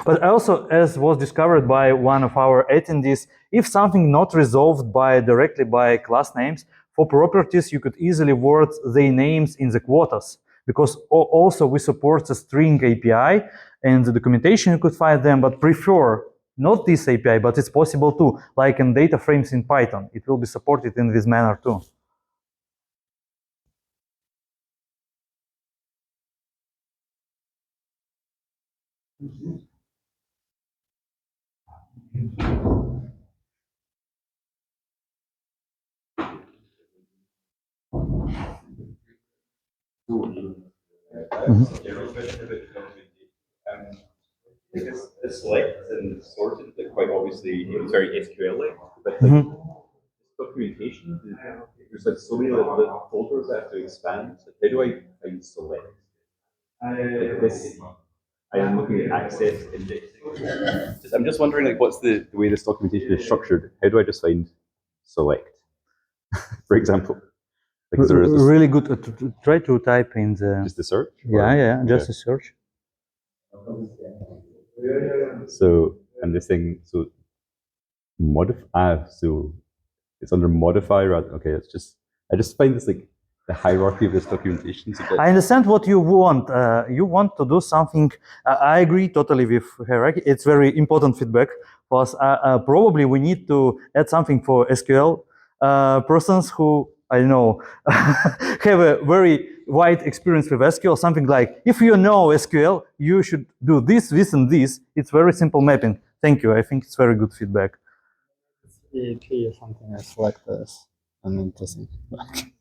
But also, as was discovered by one of our attendees, if something not resolved directly by class names, for properties you could easily word their names in the quotas, because also we support the string API, and the documentation you could find them, but prefer not this API, but it's possible too, like in data frames in Python. It will be supported in this manner too. Because the select and sorted, like quite obviously, it was very SQL-like, but like documentation, there's like so many little folders I have to expand. So how do I find select? Like this, I am looking at access indexing. I'm just wondering, like, what's the way this documentation is structured? How do I just find select, for example? Like, really good. Try to type in the. Just the search? Yeah, just a search. So, and this thing, so modify, so it's under modify rather. Okay, it's just, I just find this like the hierarchy of this documentation. I understand what you want. You want to do something. I agree totally with hierarchy. It's very important feedback for us. Probably we need to add something for SQL persons who, I don't know, have a very wide experience with SQL. Something like, if you know SQL, you should do this, this, and this. It's very simple mapping. Thank you. I think it's very good feedback. EAP or something. I select this and then pressing back.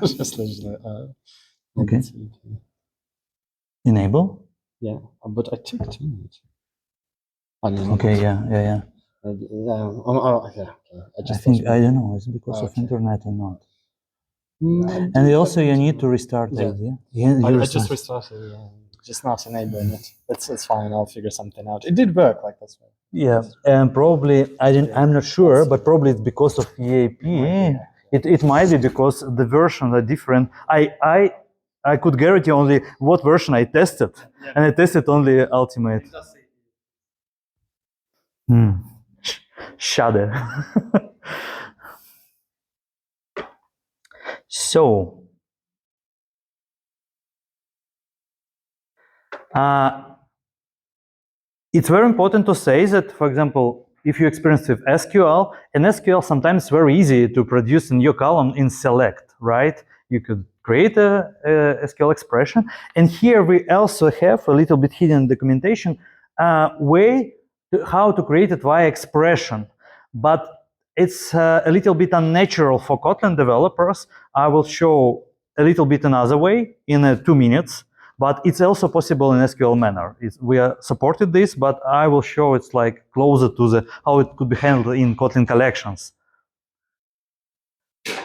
Just okay. Enable. Yeah, but I took too much. Okay. Yeah. Yeah. I think I don't know. It's because of internet or not. And also, you need to restart the idea. I just restarted. Yeah. Just not enabling it. It's fine. I'll figure something out. It did work. Like that's right. Yeah, and probably I'm not sure, but probably it's because of EAP. It might be because the versions are different. I could guarantee only what version I tested, and I tested only Ultimate. Shudder. So, it's very important to say that, for example, if you experience with SQL, in SQL sometimes it's very easy to produce a new column in select, right? You could create a SQL expression. And here we also have a little bit hidden documentation way how to create it via expression. But it's a little bit unnatural for Kotlin developers. I will show a little bit another way in 2 minutes. But it's also possible in SQL manner. We are supported this, but I will show it's like closer to how it could be handled in Kotlin collections.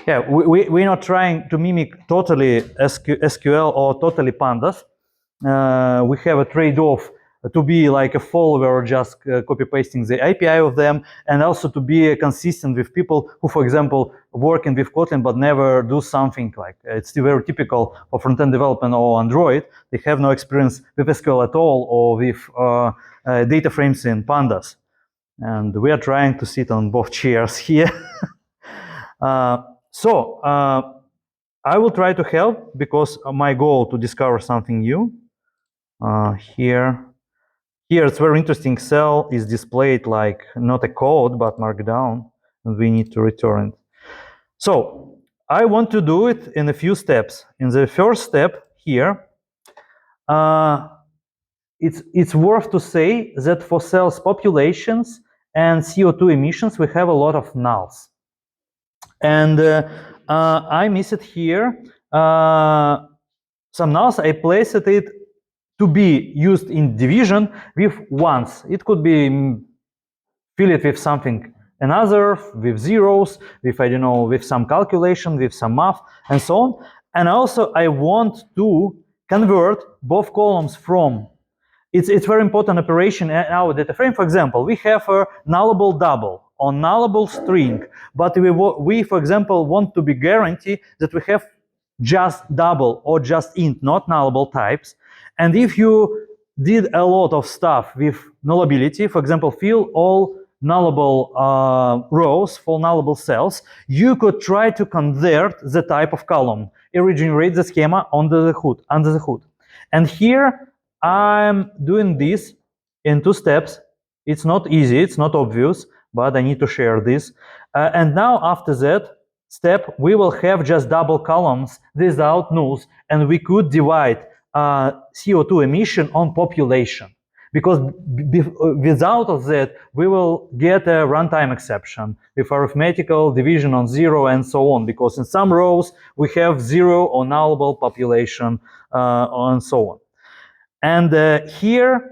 Yeah, we're not trying to mimic totally SQL or totally pandas. We have a trade-off to be like a follower, just copy-pasting the API of them, and also to be consistent with people who, for example, working with Kotlin but never do something like, it's still very typical for front-end development or Android. They have no experience with SQL at all or with data frames in pandas. And we are trying to sit on both chairs here. So I will try to help because my goal to discover something new. Here it's very interesting. Cell is displayed like not a code but markdown, and we need to return it. So I want to do it in a few steps. In the first step here, it's worth to say that for cells populations and CO2 emissions, we have a lot of nulls. And I miss it here. Some nulls, I placed it to be used in division with ones. It could be filled with something another, with zeros, with, I don't know, with some calculation, with some math, and so on. And also I want to convert both columns from, it's very important operation in our data frame. For example, we have a nullable double or nullable string, but we, for example, want to be guaranteed that we have just double or just int, not nullable types. And if you did a lot of stuff with nullability, for example, fill all nullable rows for nullable cells, you could try to convert the type of column, regenerate the schema under the hood. And here I'm doing this in 2 steps. It's not easy, it's not obvious, but I need to share this. And now after that step, we will have just double columns without nulls, and we could divide CO2 emission on population. Because without of that, we will get a runtime exception with arithmetical division on 0 and so on. Because in some rows, we have 0 or nullable population and so on. And here,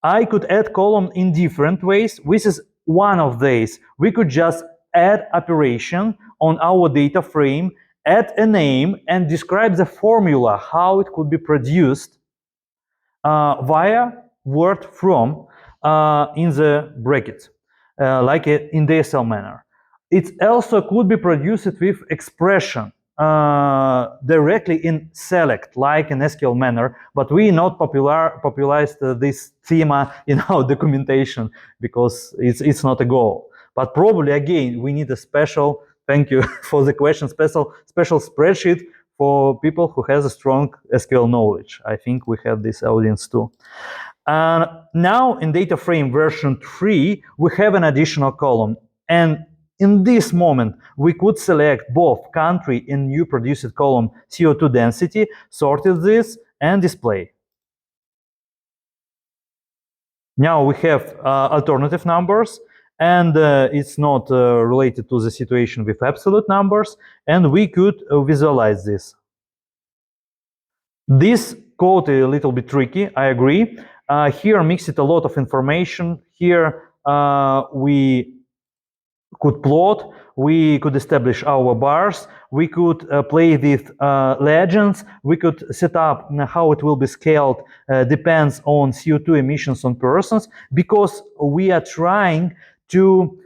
I could add column in different ways. This is one of these. We could just add operation on our data frame, add a name, and describe the formula, how it could be produced via word from in the brackets, like in DSL manner. It also could be produced with expression directly in select, like in SQL manner, but we not popularized this thema in our documentation because it's not a goal. But probably again we need a special, thank you for the question, special spreadsheet for people who has a strong SQL knowledge. I think we have this audience too. Now in data frame version 3, we have an additional column, and in this moment, we could select both country and new produced column CO2 density, sorted this, and display. Now we have alternative numbers, and it's not related to the situation with absolute numbers, and we could visualize this. This code is a little bit tricky, I agree. Here mixed a lot of information. Here we could plot, we could establish our bars, we could play with legends, we could set up how it will be scaled, depends on CO2 emissions on persons, because we are trying to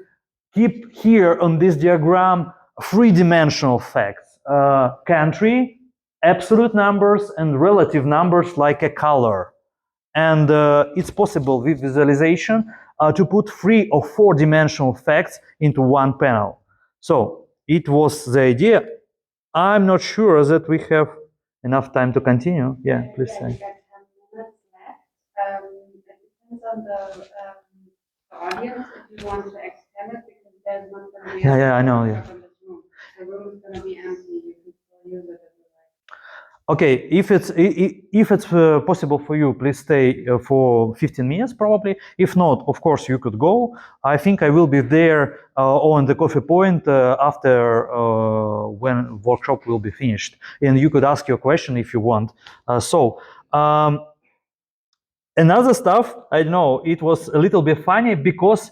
keep here on this diagram 3-dimensional facts, country, absolute numbers, and relative numbers like a color. And it's possible with visualization to put 3 or 4-dimensional facts into one panel. So it was the idea. I'm not sure that we have enough time to continue. Yeah, please say. We got 10 minutes left. It depends on the audience if you want to extend it, because there's not going to be Yeah, I know. Yeah. The room is going to be empty. You can still use it. Okay, if it's possible for you, please stay for 15 minutes probably. If not, of course, you could go. I think I will be there on the coffee point after when workshop will be finished. And you could ask your question if you want. Another stuff, I know it was a little bit funny because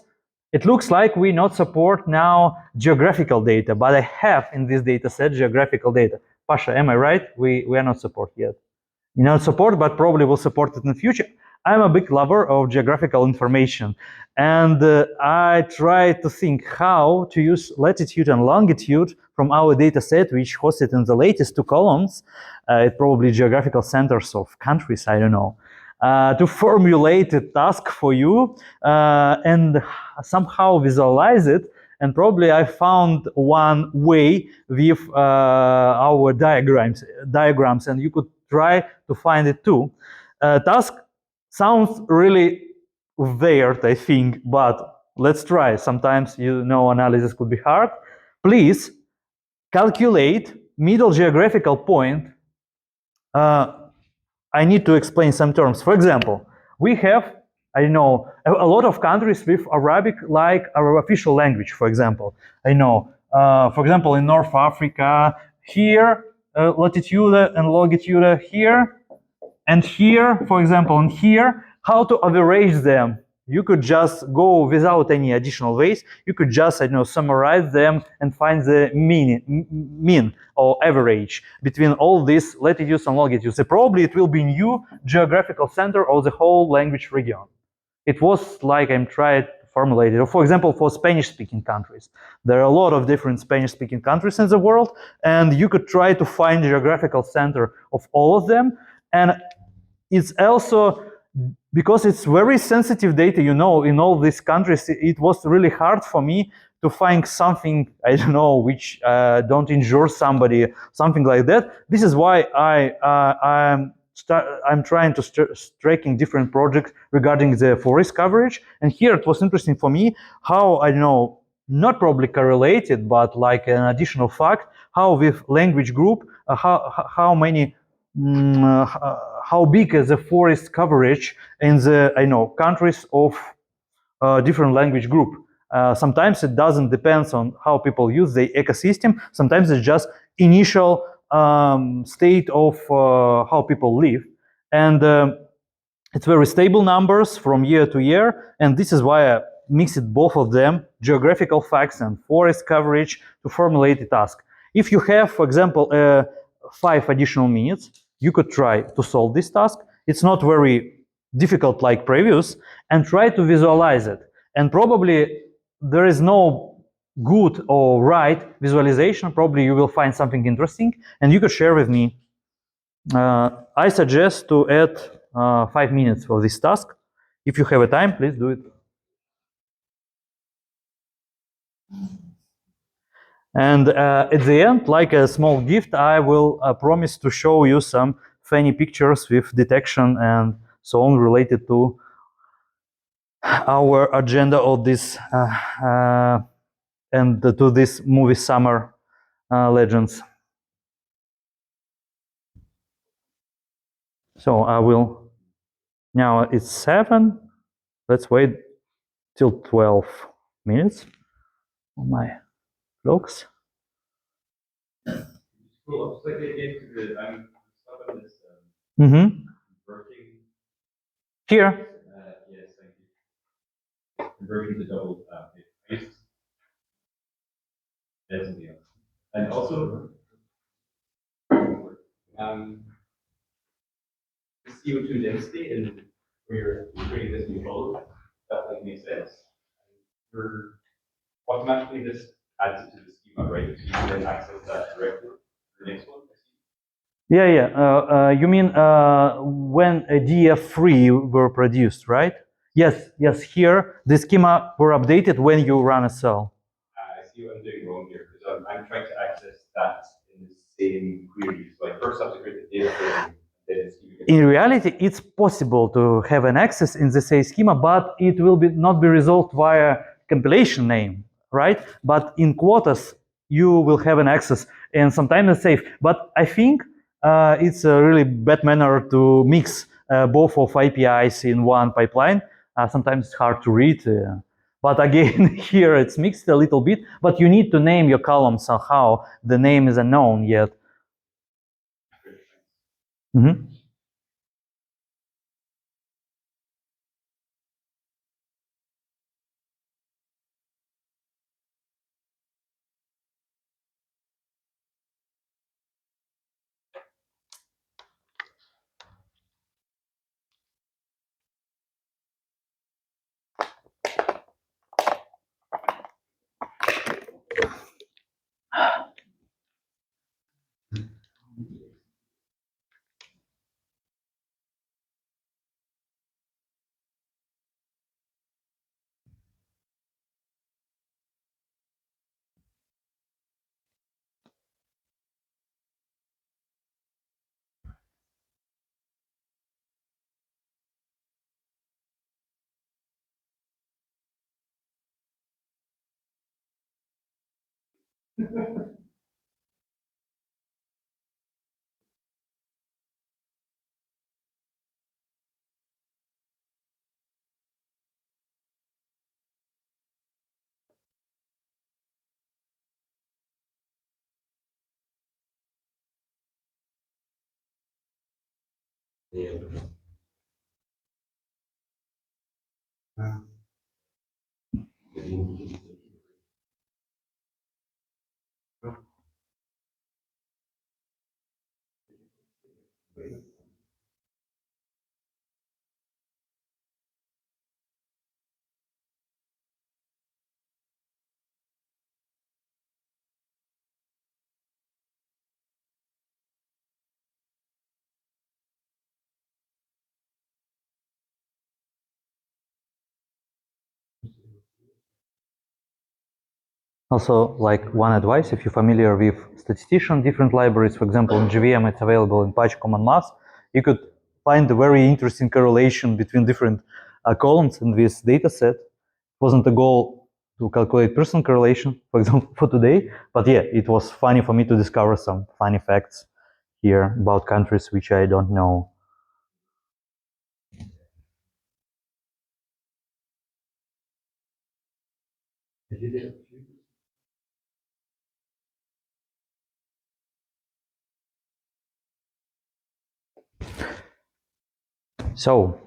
it looks like we not support now geographical data, but I have in this data set geographical data. Pasha, am I right? We are not support yet. You not support, but probably will support it in the future. I'm a big lover of geographical information, and I try to think how to use latitude and longitude from our data set, which hosted in the latest 2 columns, probably geographical centers of countries, I don't know, to formulate a task for you and somehow visualize it. And probably I found one way with our diagrams, and you could try to find it too. Task sounds really weird, I think, but let's try. Sometimes, you know, analysis could be hard. Please calculate middle geographical point. I need to explain some terms. For example, we have, I know, a lot of countries with Arabic like our official language, for example. I know, for example, in North Africa, here, latitude and longitude here, and here, for example, and here, how to average them. You could just go without any additional ways. You could just, I know, summarize them and find the mean or average between all these latitudes and longitudes. So probably it will be new geographical center of the whole language region. It was like I'm trying to formulated. Or for example, for Spanish-speaking countries, there are a lot of different Spanish-speaking countries in the world, and you could try to find the geographical center of all of them. And it's also, because it's very sensitive data, you know, in all these countries, it was really hard for me to find something, I don't know, which don't injure somebody, something like that. This is why I'm trying to tracking different projects regarding the forest coverage. And here it was interesting for me how, I don't know, not probably correlated, but like an additional fact, how with language group, how many, how big is the forest coverage in the, I know, countries of different language group. Sometimes it doesn't depend on how people use the ecosystem. Sometimes it's just initial state of how people live. And it's very stable numbers from year to year. And this is why I mixed both of them, geographical facts and forest coverage, to formulate a task. If you have, for example, 5 additional minutes, you could try to solve this task. It's not very difficult like previous, and try to visualize it. And probably there is no good or right visualization. Probably you will find something interesting, and you could share with me. I suggest to add 5 minutes for this task. If you have a time, please do it. And at the end, like a small gift, I will promise to show you some funny pictures with detection and so on related to our agenda of this and to this movie Summer Legends. So I will, now it's 7, let's wait till 12 minutes on my logs. Cool. Just like I'm stuck on this converting. Here. Yes, thank you. Converting to double. I used to something else. And also, the CO2 density and where you're creating this new folder, that like makes sense. You're automatically this adds it to the schema, right? So you can then access that directly. The next one. Yeah. You mean when a DF3 were produced, right? Yes. Here the schema were updated when you run a cell. I see what I'm doing wrong here because I'm trying to access that in the same query. So I first have to create the data frame. In reality, it's possible to have an access in the same schema, but it will not be resolved via compilation name, right? But in quotas, you will have an access, and sometimes it's safe. But I think it's a really bad manner to mix both of APIs in one pipeline. Sometimes it's hard to read. But again, here it's mixed a little bit, but you need to name your column somehow. The name is unknown yet. Mm-hmm. Also, like one advice, if you're familiar with statistician, different libraries, for example, in JVM, it's available in Patch Common Mass, you could find a very interesting correlation between different columns in this data set. It wasn't a goal to calculate person correlation, for example, for today, but yeah, it was funny for me to discover some funny facts here about countries which I don't know. So,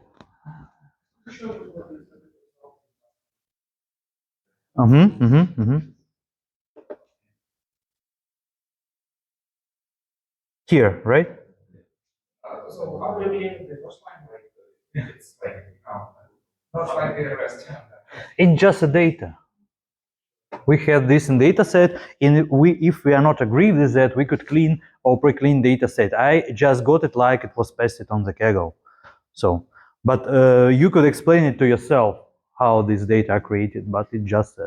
here, right? So how do we name the first line? It's like, not like the rest. It's just a data. We have this in data set, and if we are not agree with that, we could clean or pre-clean data set. I just got it like it was pasted on the Kaggle. So, but you could explain it to yourself how these data are created, but it's just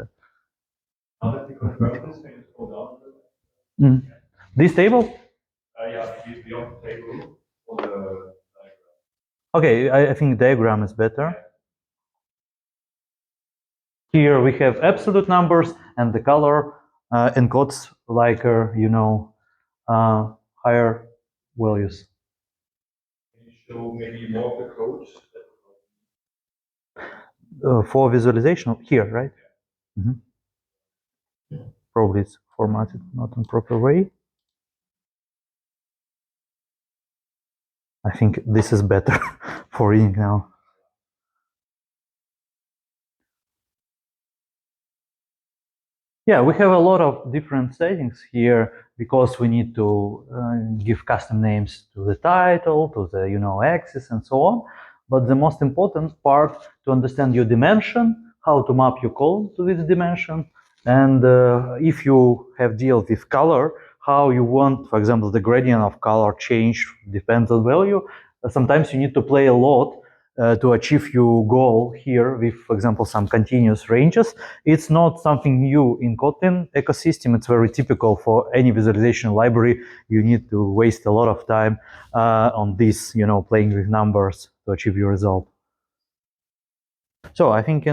this table? Yeah, beyond the table or the diagram. Okay, I think diagram is better. Here we have absolute numbers, and the color encodes like higher values. Can you show maybe more of the code? For visualization here, right? Probably it's formatted not in proper way. I think this is better for reading now. Yeah, we have a lot of different settings here because we need to give custom names to the title, to the axis, and so on. But the most important part to understand your dimension, how to map your column to this dimension, and if you have dealt with color, how you want, for example, the gradient of color change depends on value. Sometimes you need to play a lot to achieve your goal here with, for example, some continuous ranges. It's not something new in Kotlin ecosystem. It's very typical for any visualization library. You need to waste a lot of time on this, playing with numbers to achieve your result. So I think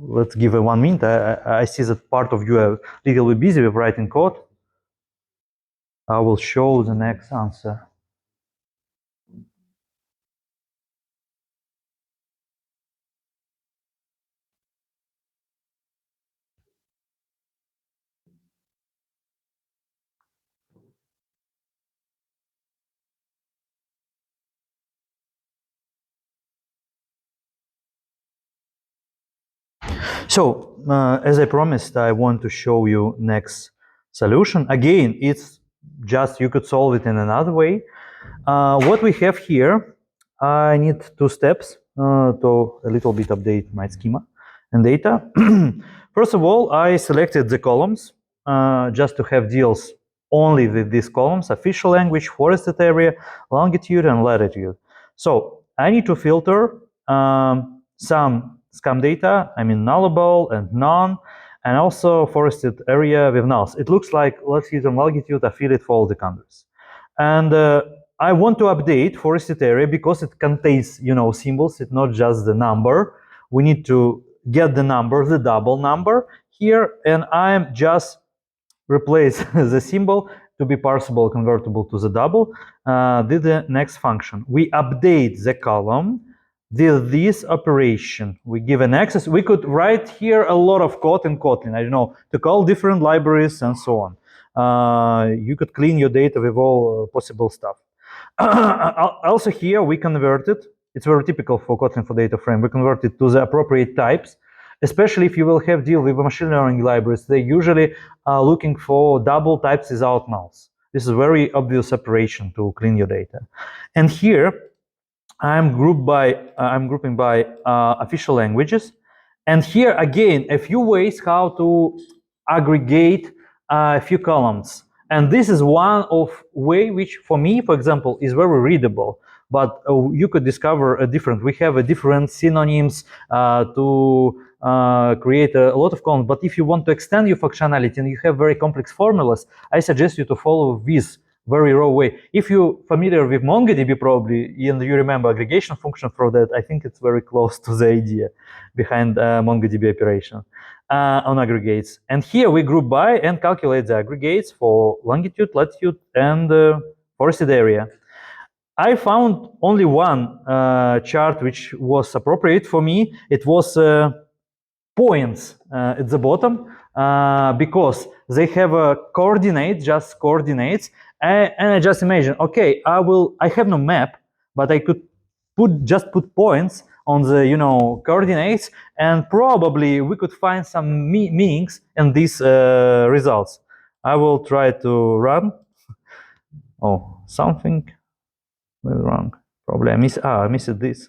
let's give a 1 minute. I see that part of you are a little bit busy with writing code. I will show the next answer. So, as I promised, I want to show you next solution. Again, it's just you could solve it in another way. What we have here, I need 2 steps to a little bit update my schema and data. First of all, I selected the columns just to have deals only with these columns: official language, forested area, longitude, and latitude. So I need to filter some scam data, I mean nullable and none, and also forested area with nulls. It looks like latitude and longitude are filled for all the countries. And I want to update forested area because it contains, symbols. It's not just the number. We need to get the number, the double number here, and I'm just replace the symbol to be parsable, convertible to the double. Did the next function. We update the column with this operation. We give an access. We could write here a lot of code in Kotlin, I don't know, to call different libraries and so on. You could clean your data with all possible stuff. Also here we converted, it's very typical for Kotlin for data frame, we converted to the appropriate types, especially if you will have deal with machine learning libraries. They usually are looking for double types without nulls. This is a very obvious separation to clean your data. And here I'm grouping by official languages. And here again, a few ways how to aggregate a few columns. And this is one of way which, for me, for example, is very readable. but you could discover a different. We have a different synonyms to create a lot of columns. But if you want to extend your functionality and you have very complex formulas, I suggest you to follow this very raw way. If you're familiar with MongoDB probably, and you remember aggregation function for that, I think it's very close to the idea behind MongoDB operation on aggregates. And here we group by and calculate the aggregates for longitude, latitude, and forested area. I found only one chart which was appropriate for me. It was points at the bottom because they have a coordinate, just coordinates. And I just imagine, okay, I have no map, but I could just put points on the coordinates, and probably we could find some meanings in these results. I will try to run. Oh, something went wrong. Probably I missed this.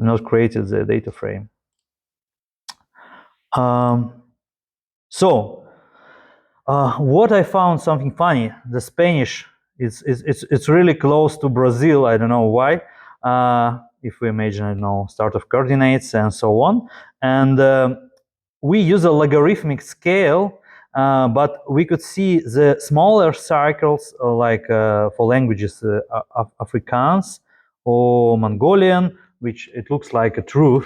I not created the data frame. So what I found something funny. The Spanish it's really close to Brazil. I don't know why. If we imagine, I don't know, start of coordinates and so on, and we use a logarithmic scale, but we could see the smaller circles like for languages Afrikaans or Mongolian, which it looks like a truth.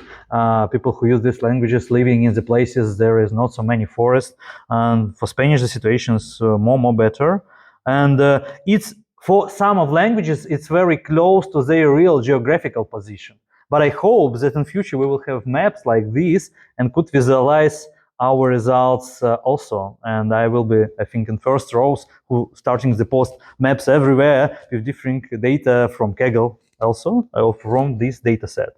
People who use these languages living in the places there is not so many forests. And for Spanish, the situation is more better. And it's for some of languages, it's very close to their real geographical position. But I hope that in future we will have maps like this and could visualize our results also. And I will be, I think, in first rows who starting the post maps everywhere with different data from Kaggle also from this data set.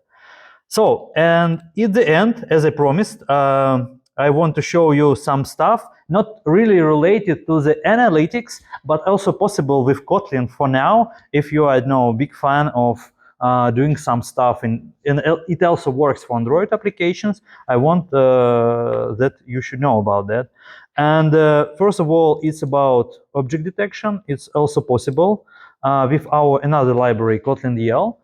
So, and at the end, as I promised, I want to show you some stuff, not really related to the analytics, but also possible with Kotlin for now. If you are, I know, a big fan of doing some stuff, and it also works for Android applications, I want that you should know about that. And first of all, it's about object detection. It's also possible with our another library, Kotlin DL.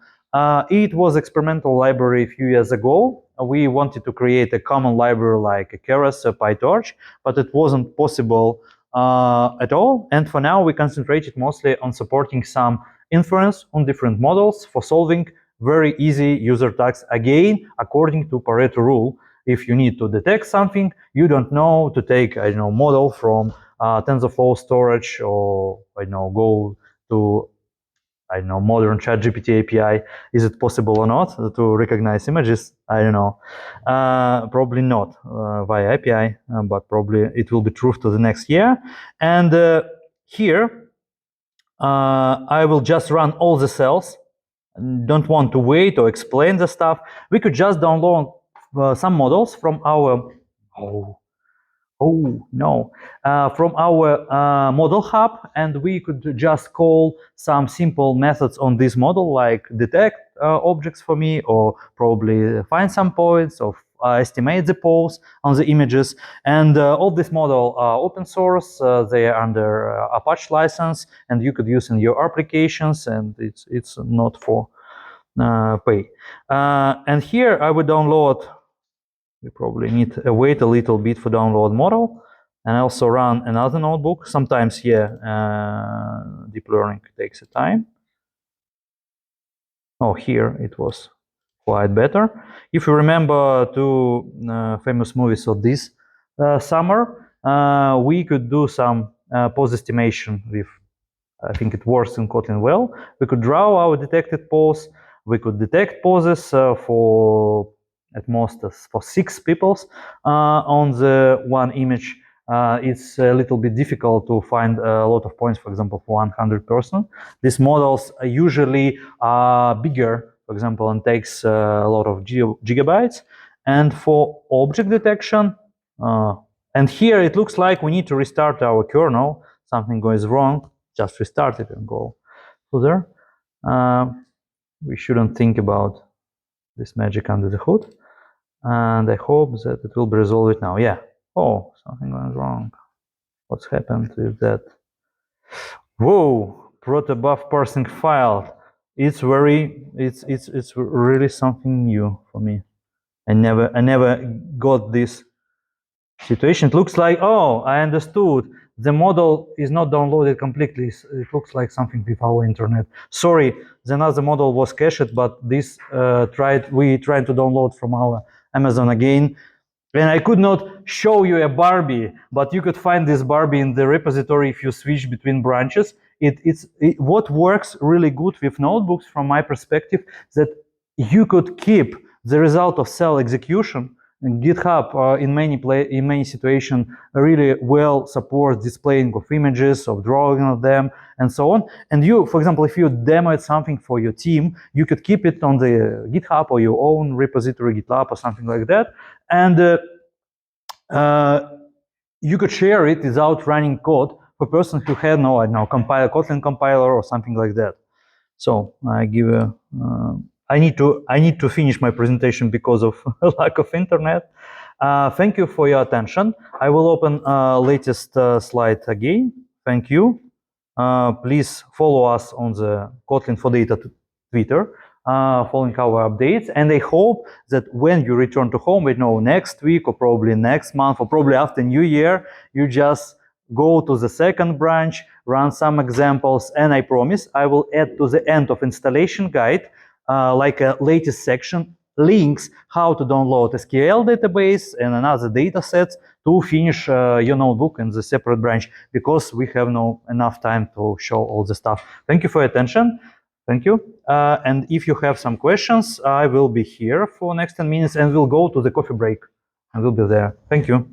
It was experimental library a few years ago. We wanted to create a common library like a Keras or PyTorch, but it wasn't possible at all. And for now, we concentrated mostly on supporting some inference on different models for solving very easy user tasks, again, according to Pareto rule. If you need to detect something, you don't know to take, I don't know, model from TensorFlow storage, or I don't know, go to, I don't know, modern ChatGPT API. Is it possible or not to recognize images? I don't know. Probably not via API, but probably it will be true to the next year. And here, I will just run all the cells. Don't want to wait or explain the stuff. We could just download some models from our from our model hub, and we could just call some simple methods on this model, like detect objects for me, or probably find some points, or estimate the pose on the images. And all this model are open source. They are under Apache license, and you could use in your applications, and it's not for pay. And here I would download. We probably need to wait a little bit for download model, and also run another notebook. Sometimes, deep learning takes a time. Oh, here it was quite better. If you remember two famous movies of this summer, we could do some pose estimation with, I think it works in Kotlin well. We could draw our detected pose. We could detect poses for at most for 6 people on the one image. It's a little bit difficult to find a lot of points, for example, for 100 person. These models are usually bigger, for example, and takes a lot of gigabytes. And for object detection, and here it looks like we need to restart our kernel. Something goes wrong, just restart it and go further. We shouldn't think about this magic under the hood. And I hope that it will be resolved now. Yeah. Oh, something went wrong. What's happened with that? Whoa, protobuf parsing file. it's really something new for me. I never got this situation. It looks like, oh, I understood. The model is not downloaded completely. It looks like something with our internet. Sorry, the another model was cached, but this we tried to download from our Amazon again. And I could not show you a Barbie, but you could find this Barbie in the repository if you switch between branches. What works really good with notebooks, from my perspective, that you could keep the result of cell execution. And GitHub, in many situations, really well supports displaying of images, of drawing of them, and so on. And you, for example, if you demoed something for your team, you could keep it on the GitHub or your own repository, GitLab or something like that. And you could share it without running code for a person who had no, I don't know, Kotlin compiler or something like that. So I give a. I need to finish my presentation because of lack of internet. Thank you for your attention. I will open latest slide again. Thank you. Please follow us on the Kotlin for Data Twitter, following our updates. And I hope that when you return to home, next week or probably next month or probably after New Year, you just go to the second branch, run some examples, and I promise I will add to the end of installation guide like a latest section, links how to download SQL database and another data sets to finish your notebook in the separate branch, because we have no enough time to show all the stuff. Thank you for your attention. Thank you. And if you have some questions, I will be here for next 10 minutes and we'll go to the coffee break and we'll be there. Thank you.